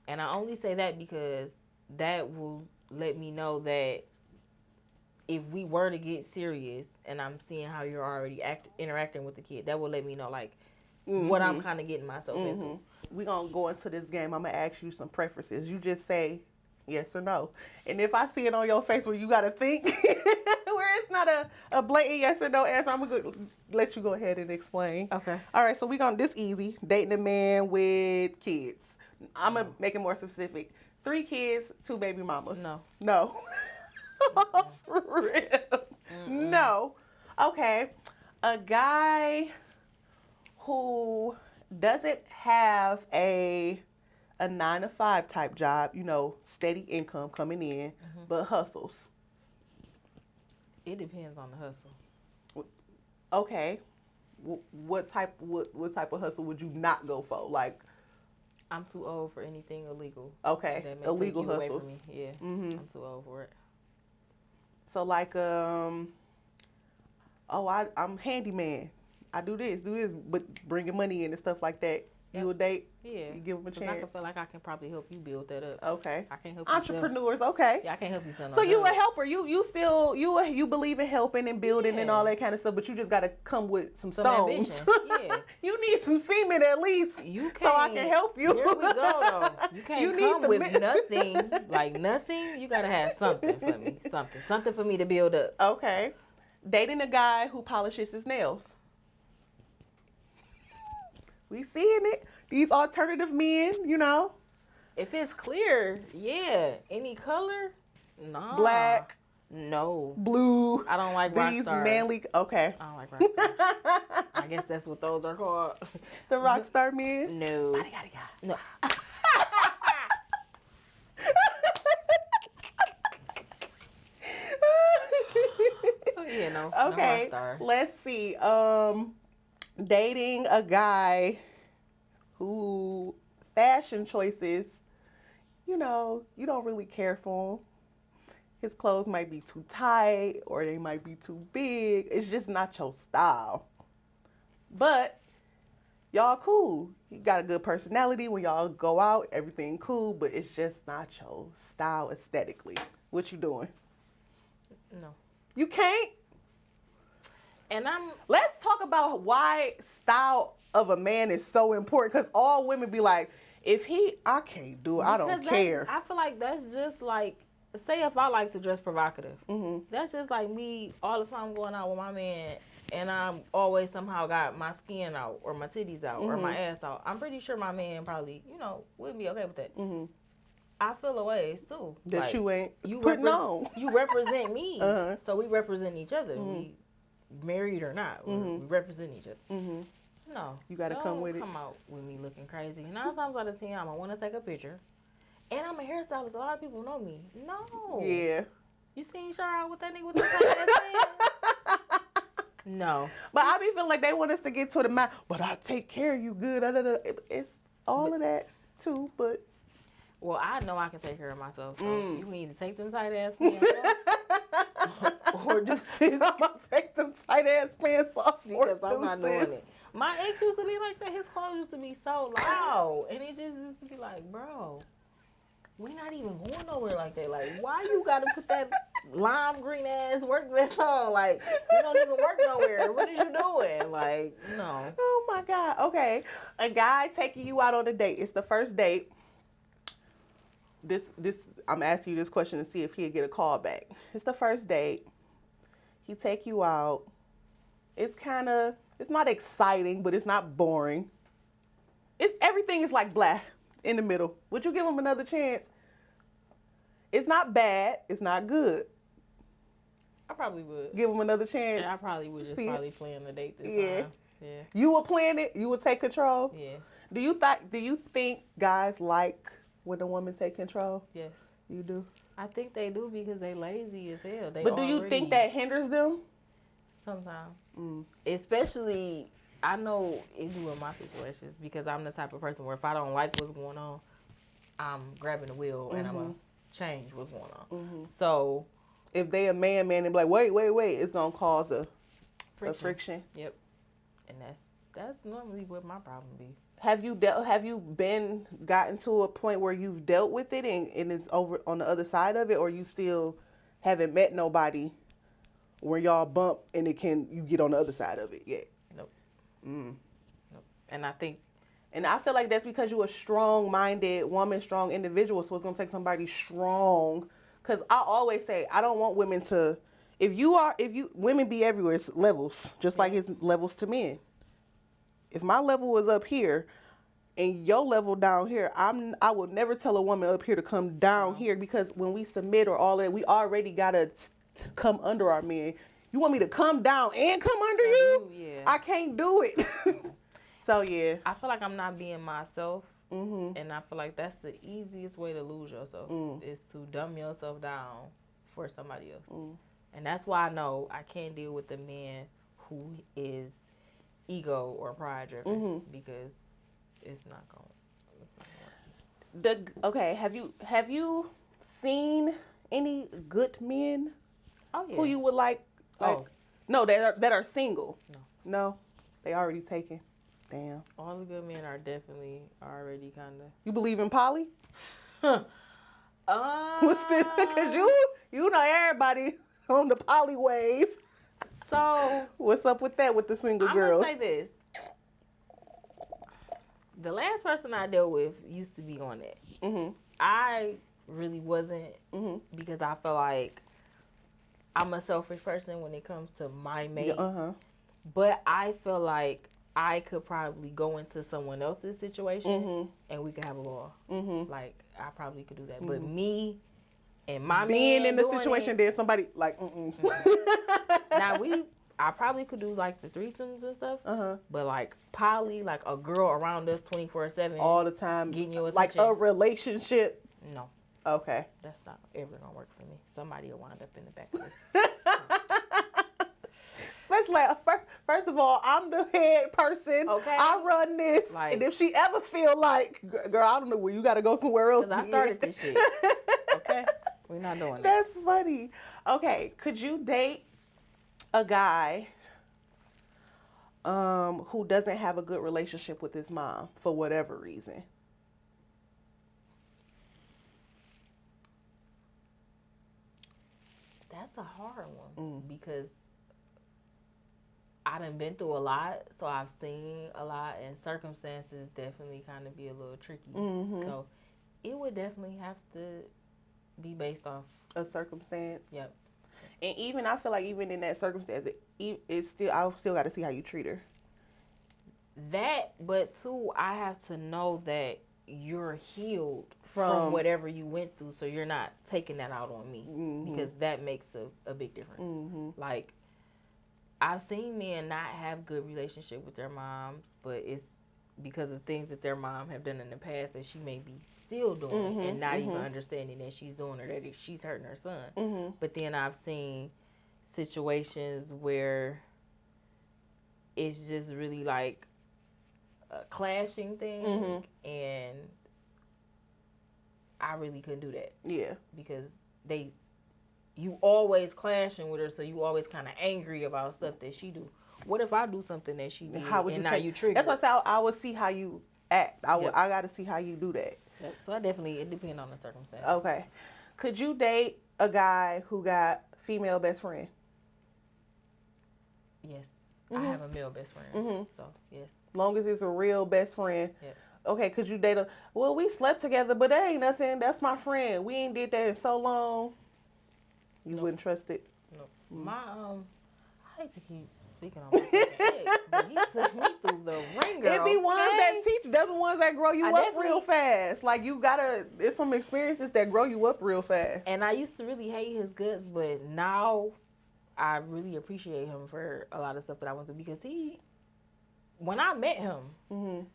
And I only say that because that will let me know that if we were to get serious and I'm seeing how you're already interacting with the kid, that will let me know, like, what I'm kind of getting myself into. We're going to go into this game. I'm going to ask you some preferences. You just say yes or no. And if I see it on your face where you got to think, where it's not a blatant yes or no answer, I'm going to let you go ahead and explain. Okay. All right, so we're going to, this easy. Dating a man with kids. I'm going to make it more specific. 3 kids, 2 baby mamas. No. For real. No. Okay. A guy who doesn't have a 9-to-5 type job, steady income coming in, but hustles. It depends on the hustle. Okay. What type of hustle would you not go for? Like, I'm too old for anything illegal. Okay. Illegal hustles. Yeah. I'm too old for it. So like, I'm handyman. I do this, but bringing money in and stuff like that. You would date? Yeah. You give them a 'Cause I chance? can feel like I can probably help you build that up. Okay. I can't help you. Entrepreneurs, okay. Yeah, I can't help you sell no So you a drugs. helper. You still you believe in helping and building and all that kind of stuff, but you just gotta come with some stones. ambition. Yeah. You need some semen at least, You so I can't- can help you. Here we go though. You can't You need come the with nothing. Like nothing. You gotta have something for me. Something for me to build up. Okay. Dating a guy who polishes his nails. We seeing it. These alternative men, you know. If it's clear, yeah. Any color? Nah. Black, No. blue. I don't like rock These stars. manly. Okay. I don't like rock stars. I guess that's what those are called. The rock star men. No. Yada, yada, yada. No. Oh, yeah, no. No rock Okay. star. Let's see. Dating a guy who fashion choices, you know, you don't really care for him. His clothes might be too tight or they might be too big. It's just not your style. But y'all cool. You got a good personality. When y'all go out, everything cool, but it's just not your style aesthetically. What you doing? No. You can't? And Let's talk about why style of a man is so important. Because all women be like, I can't do it. I don't because care. I feel like that's just like, say if I like to dress provocative, Mm-hmm. that's just like me all the time going out with my man, and I'm always somehow got my skin out or my titties out or my ass out. I'm pretty sure my man probably, wouldn't be okay with that. Mm-hmm. I feel a ways too. That Like, you ain't putting on. You represent me, Uh-huh. so we represent each other. We married or not, we represent each other. Mm-hmm. No, You gotta come with it. Come out with me looking crazy. 9 times out of 10, I want to take a picture, and I'm a hairstylist. A lot of people know me. No. Yeah. You seen Char out with that nigga with the tight ass pants? No. But I be feeling like they want us to get to the mind, but I take care of you good. Da, da, da. It's all of that too, but Well, I know I can take care of myself. So you can either take them tight ass pants off, or do I'm gonna take them tight ass pants off because or I'm not deuces. doing it. My ex used to be like that. His clothes used to be so loud, and it just used to be like, bro, we not even going nowhere like that. Like, why you gotta put that lime green ass work vest on? Like, you don't even work nowhere. What is you doing? Like, no. Oh my God. Okay. A guy taking you out on a date. It's the first date. This I'm asking you this question to see if he'll get a call back. It's the first date. He take you out. It's not exciting, but it's not boring. Everything is like blah in the middle. Would you give him another chance? It's not bad. It's not good. I probably would. Give him another chance. Yeah, I probably would just See? probably plan the date this Yeah. time. Yeah. You would plan it. You would take control. Yeah. Do you think guys like when a woman take control? Yes. You do. I think they do because they lazy as hell. But do you think that hinders them? Sometimes. Especially, I know it do in my situations because I'm the type of person where if I don't like what's going on, I'm grabbing the wheel and I'm going to change what's going on. So, If they a man, they be like, wait, it's gonna cause a friction. Yep. And that's normally what my problem be. Have you gotten to a point where you've dealt with it and it's over on the other side of it, or you still haven't met nobody where y'all bump and you get on the other side of it yet? Nope. Nope. And I feel like that's because you're a strong-minded woman, strong individual, so it's going to take somebody strong. Because I always say, I don't want women to, women be everywhere, it's levels, just like it's levels to men. If my level was up here and your level down here, I would never tell a woman up here to come down here, because when we submit or all that, we already got to come under our men. You want me to come down and come under you? Yeah. I can't do it. So, yeah. I feel like I'm not being myself. And I feel like that's the easiest way to lose yourself is to dumb yourself down for somebody else. And that's why I know I can't deal with a man who is ego or pride driven because it's not going. Okay, have you seen any good men Oh yeah. who you would like Oh. no, that are single? No. No, they already taken. Damn. All the good men are definitely already kind of. You believe in poly? What's What's this? Because you know everybody on the poly wave. So What's up with that with the single I'm girls? gonna say this. The last person I dealt with used to be on that. Mm-hmm. I really wasn't because I feel like I'm a selfish person when it comes to my mate. But I feel like I could probably go into someone else's situation and we could have a ball. Like, I probably could do that. But me and my being man in the doing situation, it, then somebody like, now I probably could do like the threesomes and stuff. But like poly, like a girl around us 24/7, all the time, getting your like attention. a relationship. No, okay, that's not ever gonna work for me. Somebody will wind up in the back of this. Especially like, first of all, I'm the head person. Okay, I run this, like, and if she ever feel like, girl, I don't know where you got to go somewhere else. Because I started this shit. Okay, we're not doing that. That's funny. Okay, could you date a guy who doesn't have a good relationship with his mom for whatever reason? That's a hard one because I done been through a lot, so I've seen a lot, and circumstances definitely kind of be a little tricky. So it would definitely have to be based off a circumstance. Yep. And even I feel like even in that circumstance, it's still I've still got to see how you treat her. That, but too, I have to know that you're healed from whatever you went through, so you're not taking that out on me because that makes a big difference. Like, I've seen men not have good relationship with their moms, but it's because of things that their mom have done in the past that she may be still doing and not even understanding that she's doing or that she's hurting her son. But then I've seen situations where it's just really like a clashing thing, and I really couldn't do that. Yeah, because you always clashing with her, so you always kind of angry about stuff that she do. What if I do something that she did you trigger? That's what I said. I would see how you act. I got to see how you do that. Yep. So it depends on the circumstance. Okay. Could you date a guy who got female best friend? Yes. I have a male best friend. So, yes. Long as it's a real best friend. Yep. Okay, could you date well, we slept together, but that ain't nothing. That's my friend. We ain't did that in so long. You wouldn't trust it? No. I hate to keep speaking on my ex, but he took me through the ringer. It be ones that teach, they're the ones that grow you up real fast. Like, there's some experiences that grow you up real fast. And I used to really hate his guts, but now I really appreciate him for a lot of stuff that I went through because when I met him,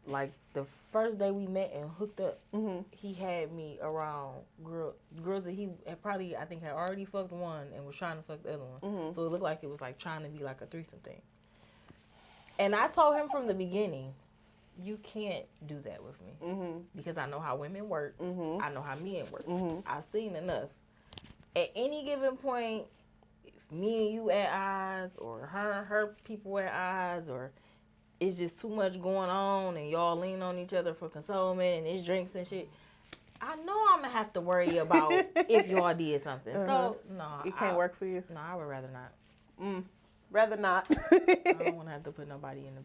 like the first day we met and hooked up, he had me around girls that he had probably, I think, had already fucked one and was trying to fuck the other one. So it looked like it was like trying to be like a threesome thing. And I told him from the beginning, you can't do that with me because I know how women work. I know how men work. I've seen enough. At any given point, if me and you at odds or her people at odds or it's just too much going on and y'all lean on each other for consolement and it's drinks and shit, I know I'm going to have to worry about if y'all did something. So, no. It can't work for you? No, I would rather not. Rather not. I don't want to have to put nobody in the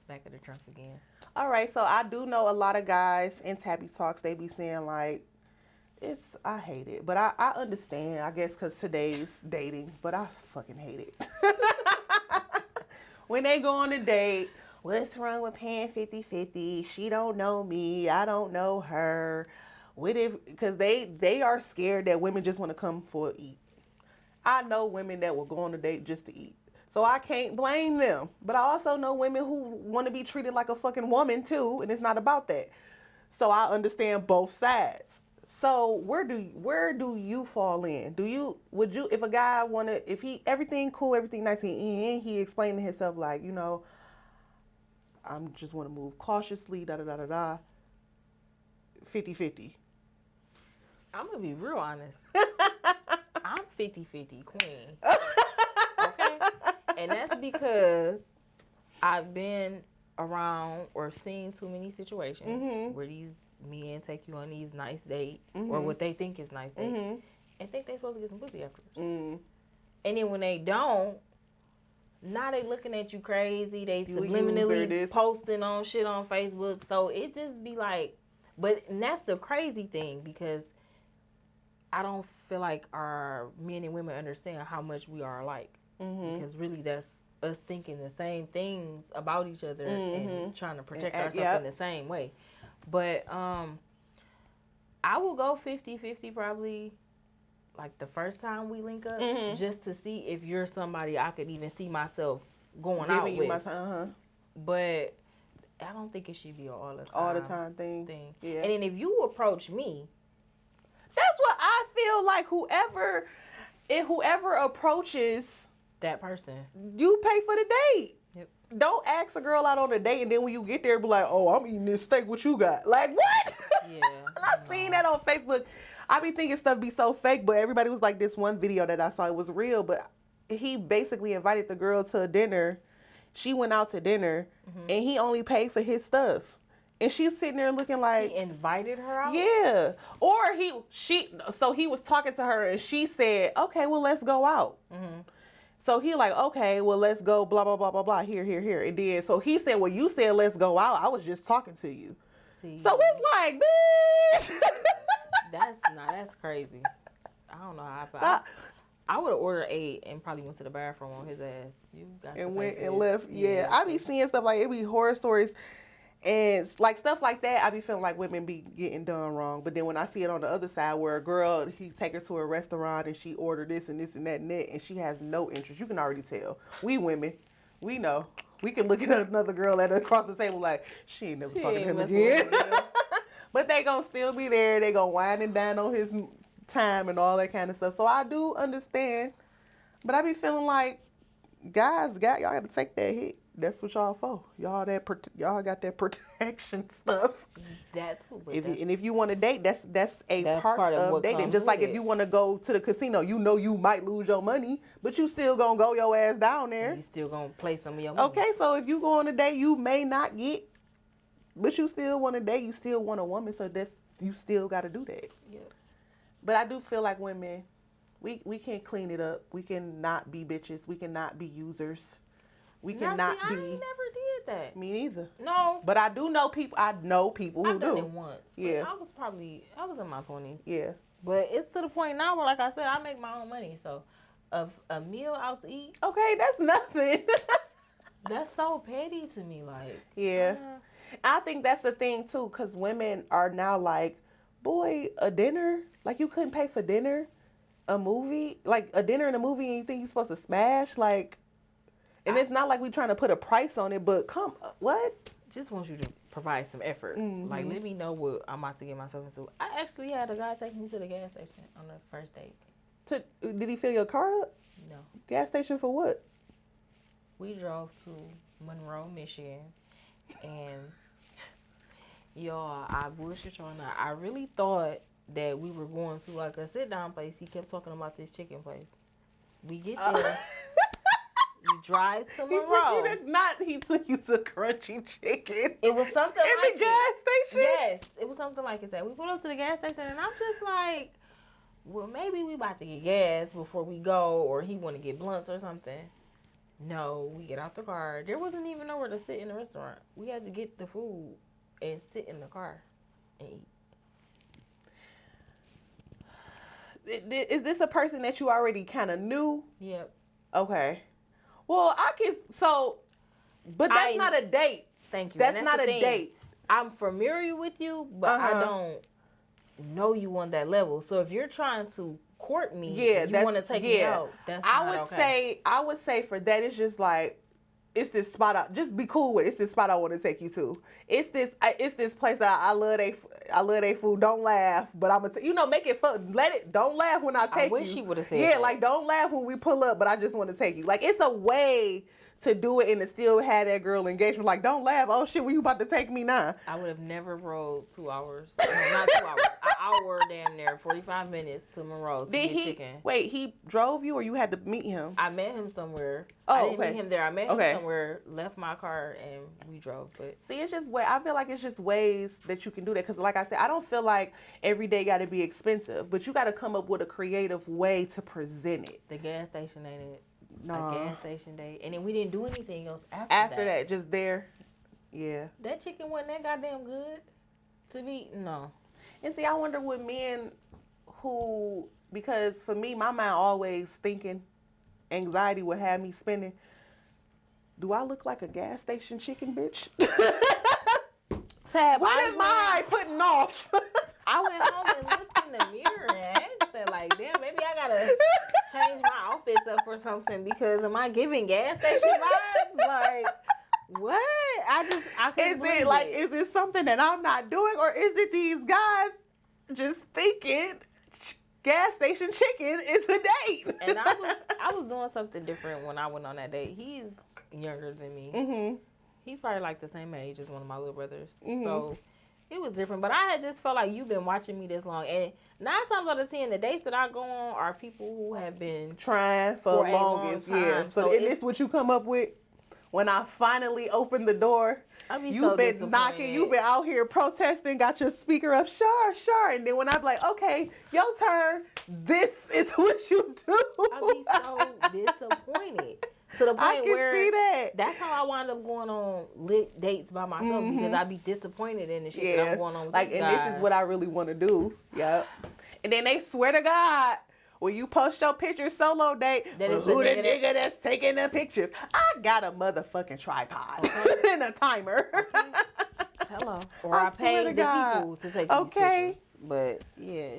back of the trunk again. All right, so I do know a lot of guys in Tabby Talks, they be saying like, I hate it. But I understand, I guess, because today's dating, but I fucking hate it. When they go on a date, what's wrong with paying 50-50? She don't know me. I don't know her. Because they are scared that women just want to come for a eat. I know women that will go on a date just to eat. So I can't blame them. But I also know women who want to be treated like a fucking woman too, and it's not about that. So I understand both sides. So where do you fall in? If a guy everything cool, everything nice, he explained to himself like, I'm just want to move cautiously, 50-50. I'm going to be real honest. I'm 50-50 queen. Okay? And that's because I've been around or seen too many situations where these men take you on these nice dates or what they think is nice dates and think they supposed to get some pussy afterwards. And then when they don't, now they looking at you crazy. They subliminally posting on shit on Facebook. So it just be like, and that's the crazy thing, because I don't feel like our men and women understand how much we are alike. Because really that's us thinking the same things about each other and trying to protect ourselves in the same way. But I will go 50-50 probably, like the first time we link up, just to see if you're somebody I could even see myself going out with. My time, But I don't think it should be an all the time thing. Yeah. And then if you approach me, that's what I feel like. Whoever approaches that person, you pay for the date. Yep. Don't ask a girl out on a date and then when you get there, be like, "Oh, I'm eating this steak. What you got?" Like what? Yeah. And I've seen that on Facebook. I be thinking stuff be so fake, but everybody was like, this one video that I saw, it was real, but he basically invited the girl to a dinner. She went out to dinner, and he only paid for his stuff. And she was sitting there looking like... He invited her out? Yeah. Or so he was talking to her, and she said, okay, well, let's go out. So he like, okay, well, let's go, blah, blah, blah, blah, blah, here. And then, so he said, well, you said let's go out. I was just talking to you. See. So it's like, bitch. That's crazy. I don't know how I would have ordered 8 and probably went to the bathroom on his ass. You got and went and left. Yeah, I be seeing stuff like, it be horror stories and like stuff like that. I be feeling like women be getting done wrong. But then when I see it on the other side where a girl, he take her to a restaurant and she ordered this and this and that and she has no interest. You can already tell. We women, we know. We can look at another girl across the table like, she ain't never talking to him again. But they gonna still be there. They gonna wine and dine on his time and all that kind of stuff. So I do understand. But I be feeling like, guys, y'all got to take that hit. That's what y'all for. Y'all got that protection stuff. That's what. And if you want to date, that's a part of dating. Just like if you want to go to the casino, you know you might lose your money, but you still gonna go your ass down there. You still gonna play some of your money. Okay, so if you go on a date, you may not get, but you still want to date. You still want a woman, so you still got to do that. Yeah. But I do feel like women, we can clean it up. We can not be bitches. We can not be users. We cannot be. I never did that. Me neither. No. But I do know people. I know people who do. I've done it once. Yeah. I was in my 20s. Yeah. But it's to the point now where, like I said, I make my own money. So, a meal out to eat. Okay, that's nothing. That's so petty to me. Like. Yeah. I think that's the thing too, because women are now like, boy, a dinner. Like you couldn't pay for dinner, a movie, like a dinner and a movie, and you think you're supposed to smash, like. And it's not like we're trying to put a price on it, but what? Just want you to provide some effort. Like, let me know what I'm about to get myself into. I actually had a guy take me to the gas station on the first date. Did he fill your car up? No. Gas station for what? We drove to Monroe, Michigan. And, y'all, I bullshit y'all not. I really thought that we were going to, like, a sit-down place. He kept talking about this chicken place. We get there. We drive to Monroe. He took you to Crunchy Chicken. It was something in the gas station? Yes, it was something like that. We pulled up to the gas station, and I'm just like, well, maybe we about to get gas before we go, or he want to get blunts or something. No, we get out the car. There wasn't even nowhere to sit in the restaurant. We had to get the food and sit in the car and eat. Is this a person that you already kind of knew? Yep. Okay. Well, but that's not a date. Thank you. That's not a date. I'm familiar with you, but I don't know you on that level. So if you're trying to court me, you want to take me out, that's not okay. I would say for that, it's just like, it's this spot. Just be cool with it. It's this spot I want to take you to. It's this place that I love. They food. Don't laugh, but I'm gonna make it fun. Don't laugh when I take you. I wish he would have said that. that. Like don't laugh when we pull up, but I just want to take you. Like it's a way to do it and to still have that girl engagement. Like don't laugh. Oh shit, well you about to take me now? I would have never rode 2 hours. No, not 2 hours. hour, damn near 45 minutes to Monroe to get chicken. Wait, he drove you or you had to meet him? I met him somewhere. Oh, I didn't okay. meet him there. I met him somewhere, left my car, and we drove. But see, it's just I feel like it's just ways that you can do that. Because like I said, I don't feel like every day got to be expensive, but you got to come up with a creative way to present it. The gas station ain't it. No. A gas station day. And then we didn't do anything else after that. Just there. Yeah. That chicken wasn't that goddamn good to be. No. And see, I wonder with men who, because for me, my mind always thinking, anxiety would have me spending, do I look like a gas station chicken bitch? Tab, what am I putting off? I went home and looked in the mirror and asked that, like, damn, maybe I gotta change my outfits up or something because am I giving gas station vibes? Like, what? I couldn't believe it. Is it something that I'm not doing, or is it these guys just thinking gas station chicken is a date? And I was doing something different when I went on that date. He's younger than me. Mm-hmm. He's probably like the same age as one of my little brothers. Mm-hmm. So it was different. But I had just felt like you've been watching me this long. And 9 times out of 10, the dates that I go on are people who have been trying for the longest. Yeah. So this what you come up with? When I finally opened the door, you've been knocking, you've been out here protesting, got your speaker up, sure. And then when I'm like, okay, your turn, this is what you do. I be so disappointed. To the point where that's how I wind up going on lit dates by myself because I be disappointed in the shit that I'm going on with these guys. This is what I really want to do. Yep. And then they swear to God, when you post your pictures solo date, who the nigga that's taking the pictures? I got a motherfucking tripod and a timer. Okay. Hello. Or I paid the people to take these pictures. But yeah.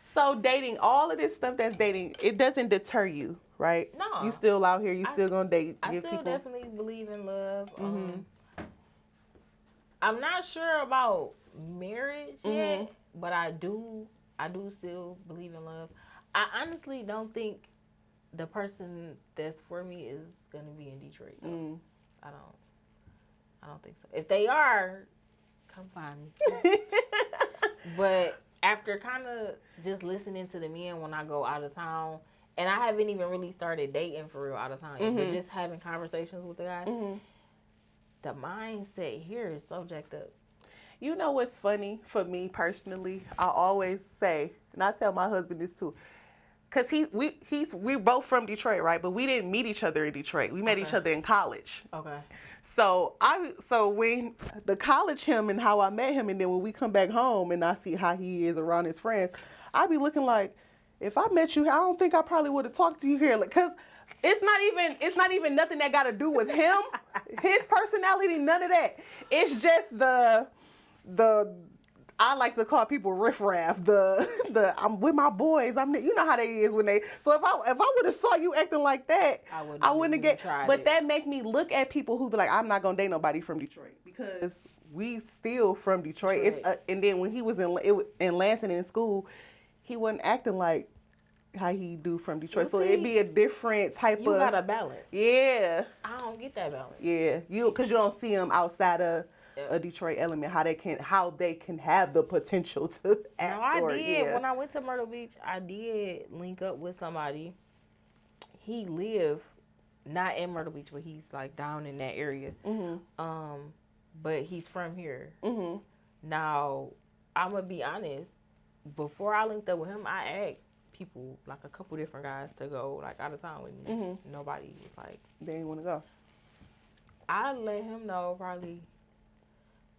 So dating, all of this stuff that's dating, it doesn't deter you, right? No. You still out here, you still gonna date. I still definitely believe in love. I'm not sure about marriage yet, but I do still believe in love. I honestly don't think the person that's for me is gonna be in Detroit. I don't think so. If they are, come find me. But after kind of just listening to the men when I go out of town, and I haven't even really started dating for real out of town, but just having conversations with the guy, the mindset here is so jacked up. You know what's funny for me personally? I always say, and I tell my husband this too, because we're both from Detroit, right? But we didn't meet each other in Detroit. We met each other in college. Okay. So when the college him and how I met him, and then when we come back home and I see how he is around his friends, I be looking like, if I met you, I don't think I probably would have talked to you here, because it's not even nothing that got to do with him, his personality, none of that. It's just the I like to call people riffraff. The I'm with my boys. You know how they is when they. So if I would have saw you acting like that, I wouldn't have get. But that make me look at people who be like, I'm not gonna date nobody from Detroit because we still from Detroit. It's and then when he was in Lansing in school, he wasn't acting like how he do from Detroit. So it'd be a different type of. You got a balance. Yeah. I don't get that balance. Yeah, because you don't see him outside of a Detroit element, how they can have the potential to act. No, I did. When I went to Myrtle Beach, I did link up with somebody. He lived not in Myrtle Beach, but he's like down in that area. But he's from here. Now, I'm gonna be honest. Before I linked up with him, I asked people, like a couple different guys, to go like out of town with me. Nobody was like, they didn't want to go. I let him know probably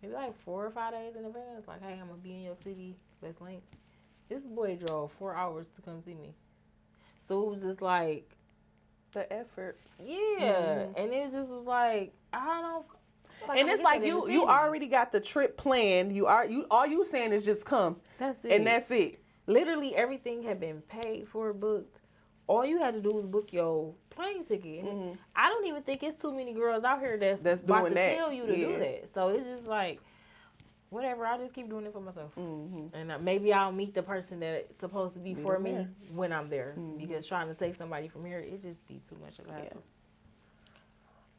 maybe like 4 or 5 days in advance. Like, hey, I'm gonna be in your city. Let's link. This boy drove 4 hours to come see me. So it was just like the effort. Yeah, and it just was like I don't. Like, and it's like you already got the trip planned. All you saying is just come. That's it. And that's it. Literally everything had been paid for, booked. All you had to do was book your plane ticket. I don't even think it's too many girls out here that's about to tell you to do that. So it's just like, whatever. I'll just keep doing it for myself. And maybe I'll meet the person that's supposed to be for me when I'm there. Because trying to take somebody from here, it just be too much of a hassle.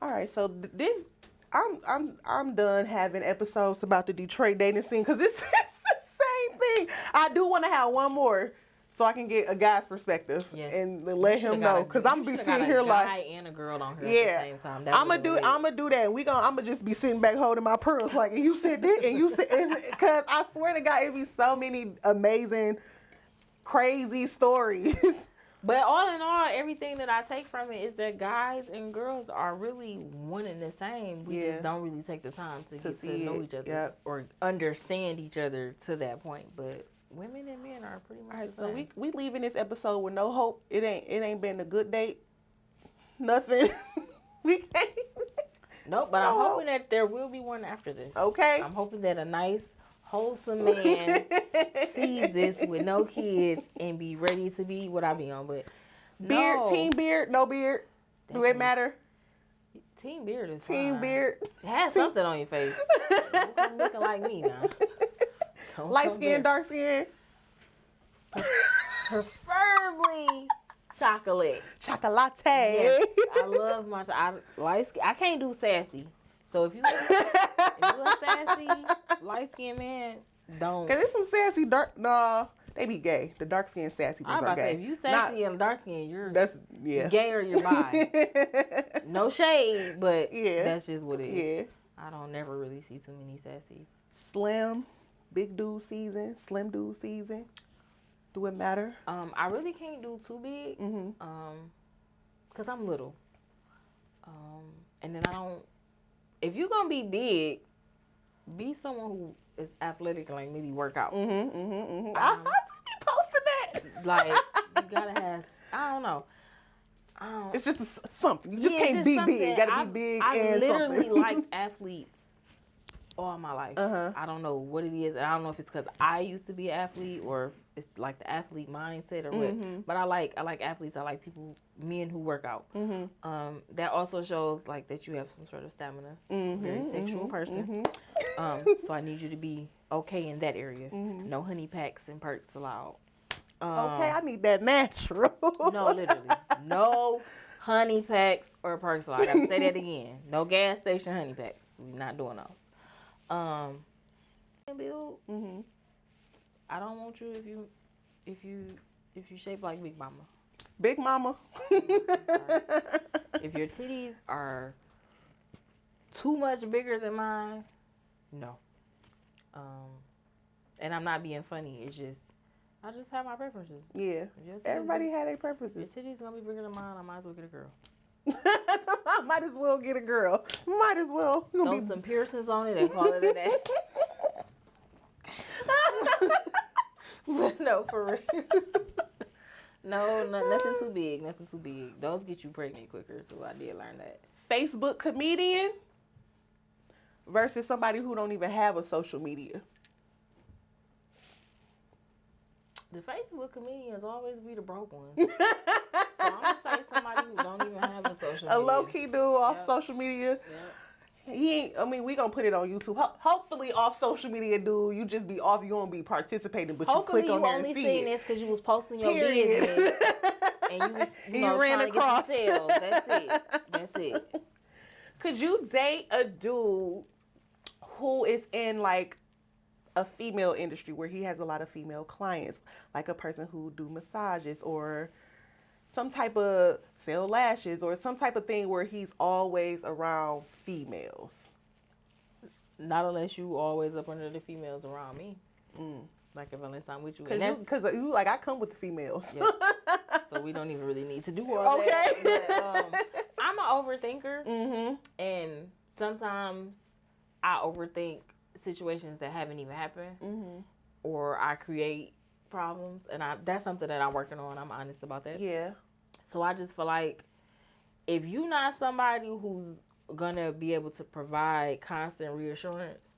All right, so this. I'm done having episodes about the Detroit dating scene because it's the same thing. I do want to have one more so I can get a guy's perspective and let him know. Because I'm going to be sitting here like. A guy and a girl on here at the same time. I'm going to do that. I'm going to just be sitting back holding my pearls like, and you said this, and you said, because I swear to God, it be so many amazing, crazy stories. But all in all, everything that I take from it is that guys and girls are really one and the same. We just don't really take the time to get to know each other or understand each other to that point. But women and men are pretty much the same. So we leaving this episode with no hope. It ain't been a good date. Nothing. We can't. Nope, but I'm hoping that there will be one after this. Okay. I'm hoping that a nice, wholesome man sees this with no kids and be ready to be what I be on. But beard, no. team beard, no beard. Do it matter? Team beard is team fine. beard. Have something on your face. Don't come looking like me now. Light skin, dark skin. Preferably chocolate. Chocolate. Yes, I love my light skin. I can't do sassy. So if you a sassy light skinned man, don't. Cause there's some sassy dark. No, they be gay. The dark skinned sassy ones are gay. Say, if you sassy and dark skin, you're gay or you're bi. No shade, but that's just what it is. Yeah. I don't never really see too many sassy. Slim, big dude season, slim dude season. Do it matter? I really can't do too big. Cause I'm little. And then I don't. If you're gonna be big, be someone who is athletic and like maybe work out. I be posting that. Like you gotta have. I don't know. It's just something. You just can't be big. You gotta be big and something. I literally liked athletes all my life. I don't know what it is. I don't know if it's because I used to be an athlete or if it's like the athlete mindset or what. But I like athletes. I like people, men who work out. That also shows like that you have some sort of stamina. Very sexual person. So I need you to be okay in that area. No honey packs and perks allowed. Okay, I need that natural. No, literally. No honey packs or perks allowed. I gotta say that again. No gas station honey packs. We're not doing those. Build. I don't want you if you shape like Big Mama. Big Mama. If your titties are too much bigger than mine, no. And I'm not being funny. It's just I just have my preferences. Yeah. Everybody had their preferences. Your titties gonna be bigger than mine. I might as well get a girl. I might as well get a girl. Might as well. Throw some piercings on it and call it a day. But no, for real. No, nothing too big. Nothing too big. Those get you pregnant quicker, so I did learn that. Facebook comedian versus somebody who don't even have a social media. The Facebook comedians always be the broke ones. So I'm going to say somebody who don't even have a social media. A low-key dude off social media. He ain't, I mean, we going to put it on YouTube. Hopefully off social media, dude, you just be off, you won't be participating, but hopefully you click on there and see it. Hopefully you only seen this because you was posting your business. And you was, you ran trying across. To get some sales. That's it. Could you date a dude who is in like a female industry where he has a lot of female clients, like a person who do massages or some type of sell lashes or some type of thing where he's always around females? Not unless you always up under the females around me. Like unless I'm with you. Because you like, I come with the females. Yeah. So we don't even really need to do all that. But, I'm an overthinker. And sometimes I overthink situations that haven't even happened. Or I create problems. And that's something that I'm working on. I'm honest about that. Yeah. So I just feel like if you're not somebody who's going to be able to provide constant reassurance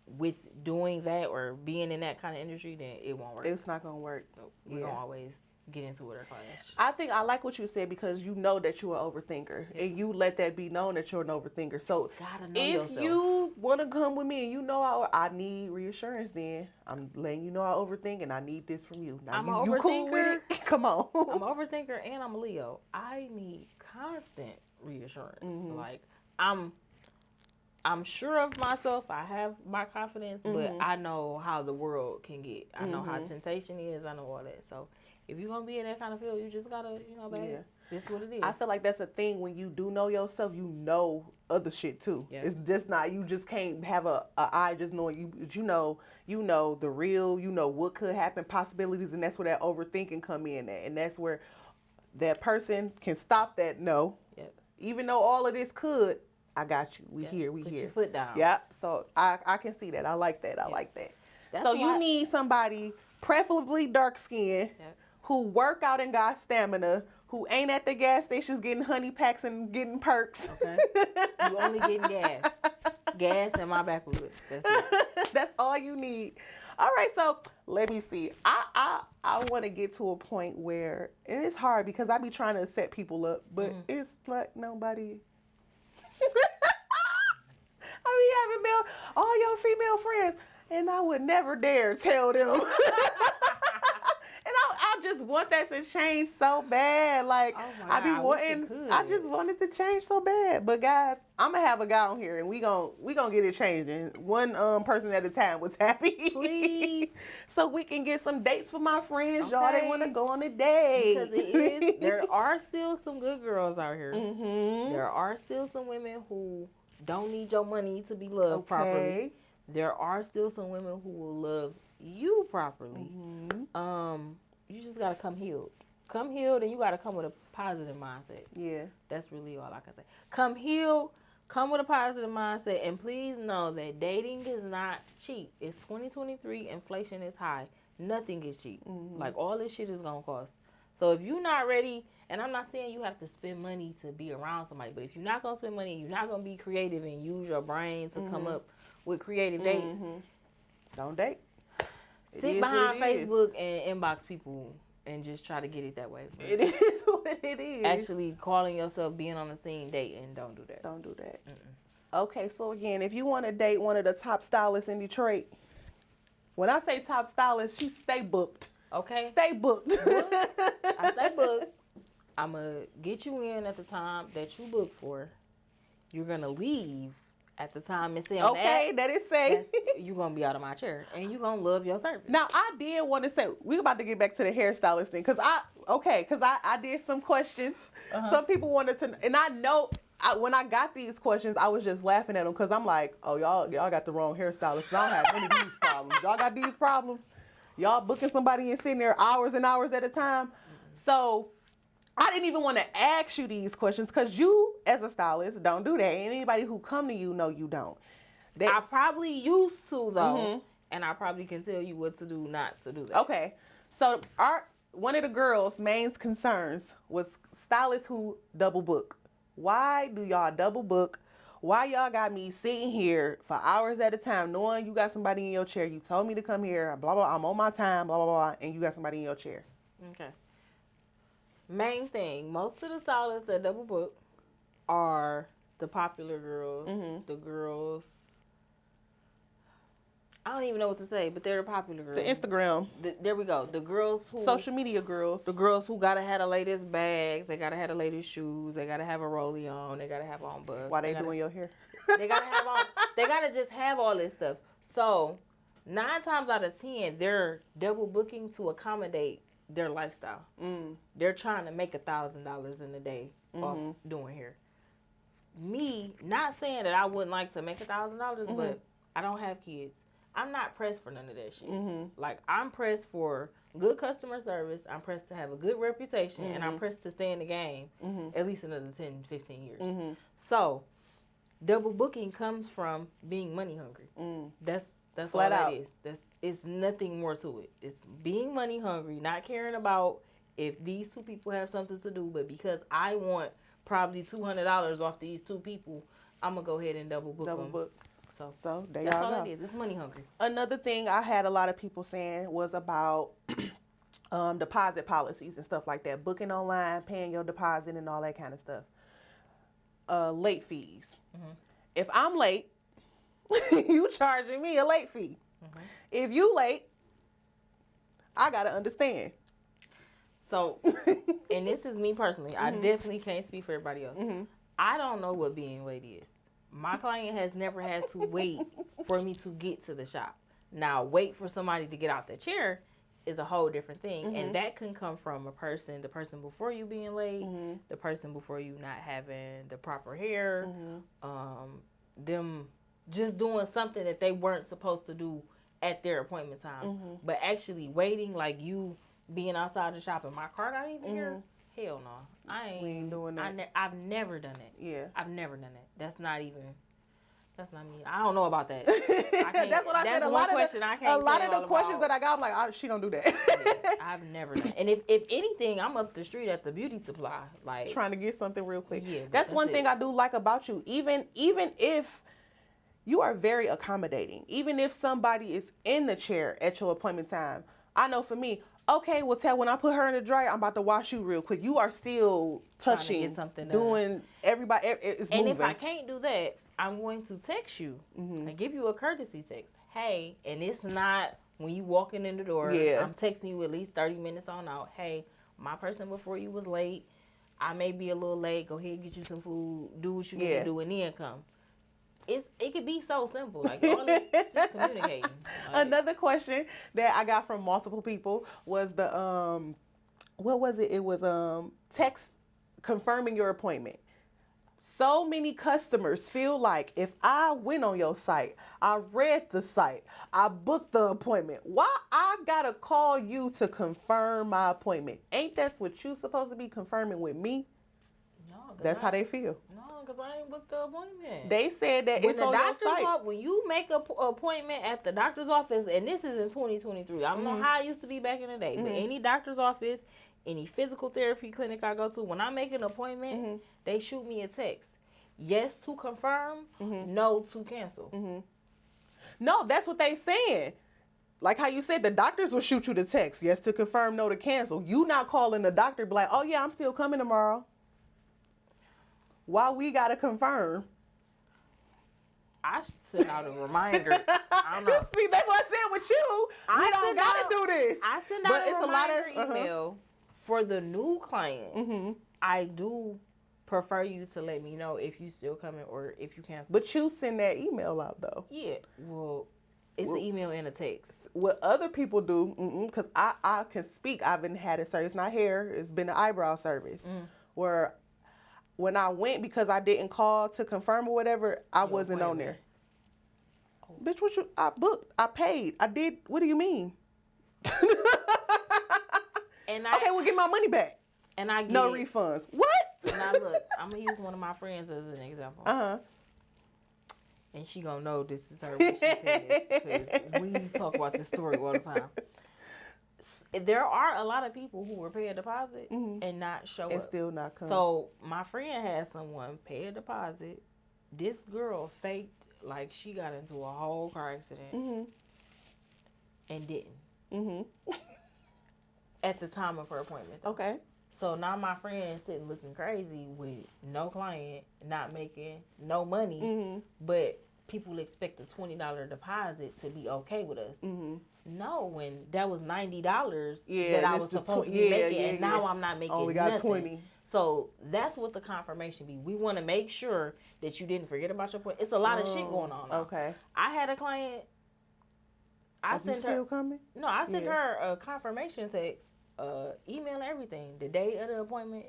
with doing that or being in that kind of industry, then it won't work. It's not going to work. Nope. We're going to always get into it or clash. I think I like what you said because you know that you're an overthinker and you let that be known that you're an overthinker. So if you want to come with me and you know I need reassurance, then I'm letting you know I overthink and I need this from you. Now you cool with it? Come on. I'm an overthinker and I'm a Leo. I need constant reassurance. Like I'm I'm sure of myself. I have my confidence, but I know how the world can get. I know how temptation is. I know all that. So if you're going to be in that kind of field, you just got to, babe, this is what it is. I feel like that's a thing when you do know yourself, you know other shit too. Yeah. It's just not, you just can't have a eye just knowing you know the real, you know what could happen, possibilities, and that's where that overthinking come in at. And that's where that person can stop that no. Yep. Even though all of this could, I got you. We here. Put your foot down. Yeah. So I can see that. I like that. I like that. So you need somebody, preferably dark skinned, who work out and got stamina, who ain't at the gas stations getting honey packs and getting perks. Okay. You only getting gas. Gas and my backwoods. That's it. That's all you need. All right, so let me see. I want to get to a point where, and it's hard because I be trying to set people up, but it's like nobody. I be having all your female friends, and I would never dare tell them. And I just want that to change so bad. Like, I just want it to change so bad. But guys, I'm gonna have a guy on here, and we gonna get it changing. One person at a time was happy. Please. So we can get some dates for my friends, y'all. They want to go on a date. Because there are still some good girls out here. There are still some women who don't need your money to be loved properly. There are still some women who will love you properly. You just gotta come healed. Come healed, and you gotta come with a positive mindset. Yeah, that's really all I can say. Come healed, come with a positive mindset, and please know that dating is not cheap. It's 2023. Inflation is high. Nothing is cheap. Like, all this shit is gonna cost. So if you're not ready, and I'm not saying you have to spend money to be around somebody, but if you're not gonna spend money, you're not gonna be creative and use your brain to come up with creative dates. Don't date. Sit behind Facebook and inbox people and just try to get it that way. It is what it is. Actually calling yourself being on the scene dating, don't do that. Don't do that. Okay, so again, if you want to date one of the top stylists in Detroit, when I say top stylist, she stay booked. Okay. Stay booked. I stay booked. I'm going to get you in at the time that you booked for. You're going to leave at the time and say, okay, that is safe. You're going to be out of my chair, and you're going to love your service. Now, I did want to say, we're about to get back to the hairstylist thing, because I did some questions. Some people wanted to, and I know, when I got these questions, I was just laughing at them, because I'm like, oh, y'all got the wrong hairstylist. I don't have any of these problems. Y'all got these problems? Y'all booking somebody and sitting there hours and hours at a time? So I didn't even want to ask you these questions because you, as a stylist, don't do that. And anybody who come to you know you don't. I probably used to, though, and I probably can tell you what to do not to do that. Okay. So one of the girls' main concerns was stylists who double book. Why do y'all double book? Why y'all got me sitting here for hours at a time knowing you got somebody in your chair? You told me to come here, blah, blah, I'm on my time, blah, blah, blah, and you got somebody in your chair. Okay. Main thing, most of the stylists that double book are the popular girls, the girls. I don't even know what to say, but they're the popular girls. The Instagram. There we go. The girls who... Social media girls. The girls who gotta have the latest bags. They gotta have the latest shoes. They gotta have a rollie on. They gotta have on buff. Why they doing your hair? They gotta have on... They gotta just have all this stuff. So, 9 times out of 10, they're double booking to accommodate their lifestyle. They're trying to make $1,000 in a day off doing hair. Me, not saying that I wouldn't like to make $1,000, but I don't have kids. I'm not pressed for none of that shit. Like, I'm pressed for good customer service. I'm pressed to have a good reputation. And I'm pressed to stay in the game at least another 10, 15 years. So, double booking comes from being money hungry. That's flat all out. that is. It's nothing more to it. It's being money hungry, not caring about if these two people have something to do, but because I want probably $200 off these two people, I'm going to go ahead and double book them. So there that's y'all all go. it is. It's money hungry. Another thing I had a lot of people saying was about deposit policies and stuff like that. Booking online, paying your deposit and all that kind of stuff. Late fees. If I'm late, you charging me a late fee. If you late, I got to understand. So, and this is me personally. I definitely can't speak for everybody else. I don't know what being late is. My client has never had to wait for me to get to the shop. Now, wait for somebody to get out the chair is a whole different thing. And that can come from the person before you being late, the person before you not having the proper hair, them just doing something that they weren't supposed to do at their appointment time. But actually waiting, like you being outside the shop and my car not even here, hell no. We ain't doing that. I've never done it. Yeah. I've never done it. That's not me. I don't know about that. That's what I said. A lot of the questions that I got, I'm like, she don't do that. Yeah, I've never done it. And if anything, I'm up the street at the beauty supply, like trying to get something real quick. Yeah, that's one thing I do like about you. Even if you are very accommodating, even if somebody is in the chair at your appointment time, I know for me, okay, well, when I put her in the dryer, I'm about to wash you real quick. You are still touching, doing everybody. It's moving. And if I can't do that, I'm going to text you and give you a courtesy text. Hey, and it's not when you walking in the door. Yeah. I'm texting you at least 30 minutes on out. Hey, my person before you was late. I may be a little late. Go ahead and get you some food. Do what you need to do and then come. It could be so simple. Like, all it's just communicating. Like, another question that I got from multiple people was the what was it? It was text confirming your appointment. So many customers feel like if I went on your site, I read the site, I booked the appointment, why I gotta call you to confirm my appointment? Ain't that what you supposed to be confirming with me? No, that's how they feel. No, because I ain't booked the appointment. They said that it's on your site. When you make an appointment at the doctor's office, and this is in 2023, I don't know how it used to be back in the day, but any doctor's office, any physical therapy clinic I go to, when I make an appointment, they shoot me a text. Yes to confirm, no to cancel. No, that's what they saying. Like how you said, the doctors will shoot you the text. Yes to confirm, no to cancel. You not calling the doctor, be like, oh yeah, I'm still coming tomorrow. Why we gotta confirm? I send out a reminder. I don't know. See, that's what I said with you. We don't gotta do this. I send out a reminder email for the new clients. I do prefer you to let me know if you still coming or if you cancel. But you send that email out though. Yeah. Well, it's an email and a text. What other people do, because I can speak. I've been had a service, not hair. It's been an eyebrow service where when I went, because I didn't call to confirm or whatever, I wasn't on there. Oh. Bitch, what you? I booked. I paid. I did. What do you mean? Okay, well, get my money back. And I get no refunds. What? Now look, I'm gonna use one of my friends as an example. And she gonna know this is her when she says, because we talk about this story all the time. There are a lot of people who will pay a deposit and not show up. And still not come. So my friend had someone pay a deposit. This girl faked like she got into a whole car accident and didn't. At the time of her appointment. Though. Okay. So now my friend sitting looking crazy with no client, not making no money, but people expect a $20 deposit to be okay with us. No, when that was $90 that I was supposed to be making, and now I'm not making only got nothing. 20. So that's what the confirmation be. We want to make sure that you didn't forget about your point. It's a lot of shit going on now. Okay. I had a client. I sent her. Still coming? No, I sent her a confirmation text. Email and everything. The day of the appointment,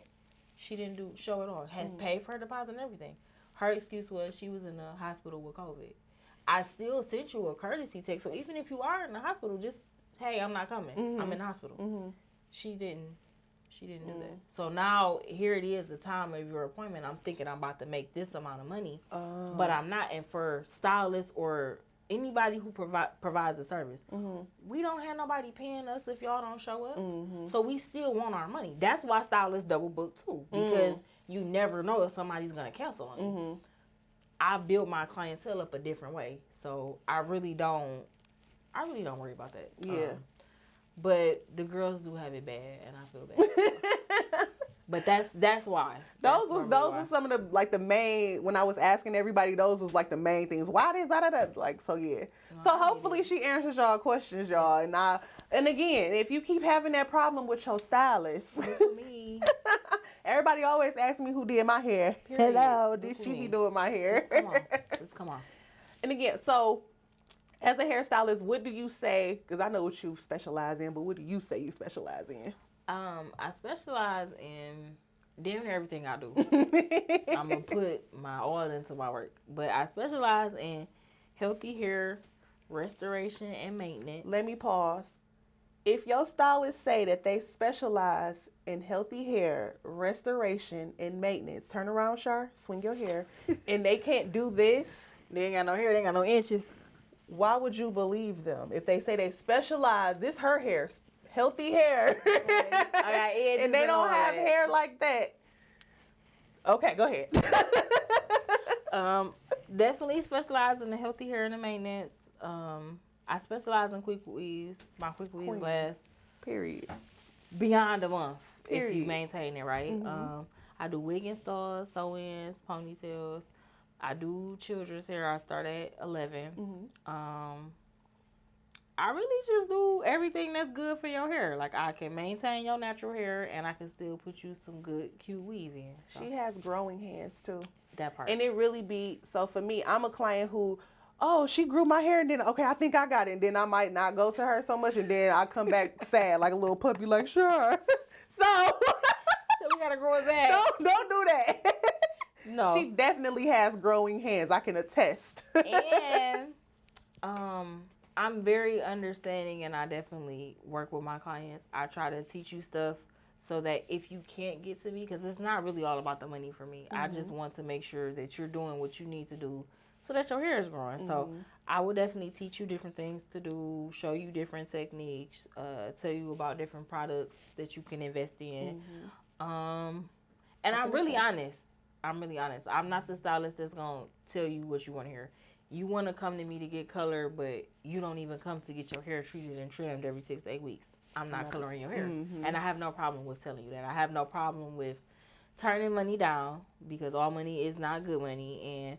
she didn't show it all. Had paid for her deposit and everything. Her excuse was she was in the hospital with COVID. I still sent you a courtesy text. So even if you are in the hospital, just hey, I'm not coming. I'm in the hospital. She didn't do that. So now here it is, the time of your appointment. I'm thinking I'm about to make this amount of money, but I'm not. And for stylists or anybody who provides a service, we don't have nobody paying us if y'all don't show up. So we still want our money. That's why stylists double book too, because you never know if somebody's gonna cancel on you. I build my clientele up a different way, so I really don't worry about that. Yeah. But the girls do have it bad, and I feel bad. But that's why. Those were some of the main, when I was asking everybody, those was like the main things. Why this, like, so yeah. So hopefully she answers y'all questions, y'all. And again, if you keep having that problem with your stylist, me. Everybody always asks me who did my hair. Period. Hello, Look did who she be me. doing my hair? Come on. Just come on. And again, so as a hairstylist, what do you say? Because I know what you specialize in, but what do you say you specialize in? I specialize in damn near everything I do. I'm gonna put my all into my work, but I specialize in healthy hair restoration and maintenance. Let me pause. If your stylists say that they specialize in healthy hair restoration and maintenance, turn around, Char, swing your hair, and they can't do this, They ain't got no hair. They ain't got no inches. why would you believe them? If they say they specialize, this her hair, healthy hair, I got edges and they don't all have that. hair like that. Okay, go ahead. Definitely specialize in the healthy hair and the maintenance. I specialize in quick weaves. My quick weaves Queen. last Period. beyond a month if Period. you maintain it right. I do wig installs, sew-ins, ponytails. I do children's hair. I start at 11. I really just do everything that's good for your hair. Like, I can maintain your natural hair, and I can still put you some good, cute weave in. So, She has growing hands too. that part. And it really be, so for me, I'm a client who, oh, she grew my hair and then, okay, I think I got it. And then I might not go to her so much and then I come back sad like a little puppy, like, sure. So we gotta grow it back. don't do that. No. She definitely has growing hands. I can attest. And I'm very understanding, and I definitely work with my clients. I try to teach you stuff so that if you can't get to me, because it's not really all about the money for me. I just want to make sure that you're doing what you need to do so that your hair is growing. So I will definitely teach you different things to do, show you different techniques, tell you about different products that you can invest in. And I'm really honest. I'm not the stylist that's going to tell you what you want to hear. You want to come to me to get color, but you don't even come to get your hair treated and trimmed every 6 to 8 weeks. I'm not coloring your hair. And I have no problem with telling you that. I have no problem with turning money down, because all money is not good money, and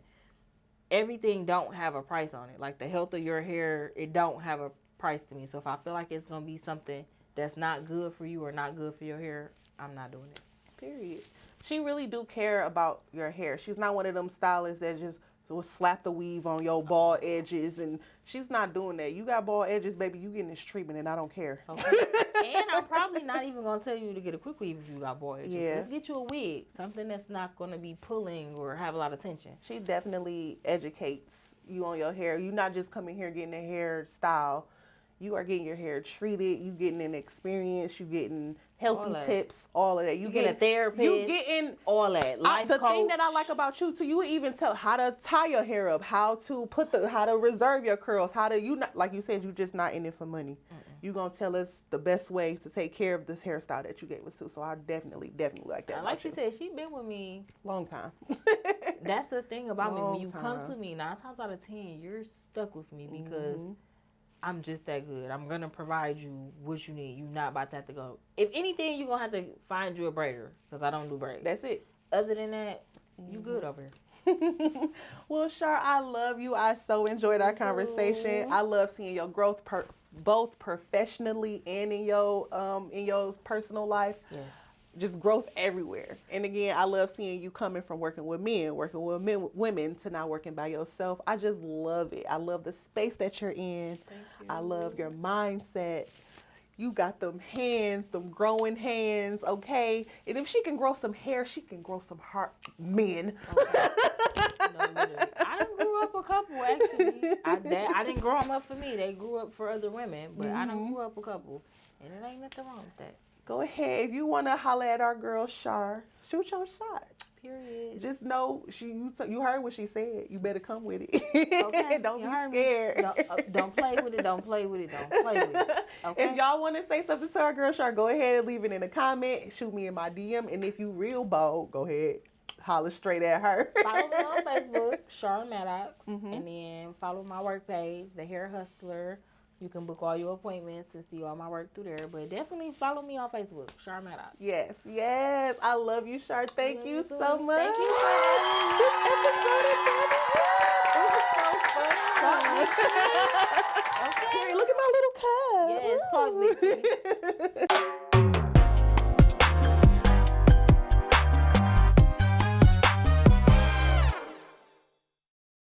everything don't have a price on it. Like, the health of your hair, it don't have a price to me. So if I feel like it's going to be something that's not good for you or not good for your hair, I'm not doing it. Period. She really do care about your hair. She's not one of them stylists that just will slap the weave on your bald edges, and she's not doing that. You got bald edges, baby, you getting this treatment, and I don't care. Okay. And I'm probably not even going to tell you to get a quick weave if you got bald edges. Yeah. Let's get you a wig, something that's not going to be pulling or have a lot of tension. She definitely educates you on your hair. You're not just coming here getting a hair style. You are getting your hair treated. You getting an experience. You getting healthy tips. All of that. You getting a therapist. You getting all that. Life the coach. thing that I like about you too. You even tell how to tie your hair up, how to how to reserve your curls, how to like you said, you just not in it for money. You gonna tell us the best way to take care of this hairstyle that you gave us too. So I definitely like that. And like she said, she been with me long time. That's the thing about me. When you Long come time. to me, 9 times out of 10, you're stuck with me because I'm just that good. I'm gonna provide you what you need. You're not about to have to go. If anything, you're gonna have to find you a braider, because I don't do braids. That's it. Other than that, you good over here. Well, Char, I love you. I so enjoyed our conversation. I love seeing your growth, both professionally and in your personal life. Yes. Just growth everywhere. And again, I love seeing you coming from working with men, working with women, to now working by yourself. I just love it. I love the space that you're in. Thank you. I love your mindset. You got them hands, them growing hands, okay? And if she can grow some hair, she can grow some heart men. Okay. No, literally. I done grew up a couple, actually. I didn't grow them up for me. They grew up for other women. But I done grew up a couple. And it ain't nothing wrong with that. Go ahead. If you want to holler at our girl, Char, shoot your shot. Period. Just know you heard what she said. You better come with it. Okay. Don't You be heard me. scared. Don't play with it. Don't play with it. Don't play with it. Okay. If y'all want to say something to our girl Char, go ahead and leave it in a comment. Shoot me in my DM. And if you real bold, go ahead. Holler straight at her. Follow me on Facebook, Char Mattox. And then follow my work page, The Hair Hustler. You can book all your appointments and see all my work through there. But definitely follow me on Facebook, Char Mattox. Yes. I love you, Char. Thank you so too. much. Thank you for having me. This episode is Tabby. It was so fun. Okay. Look at my little cub. Yes, talk big.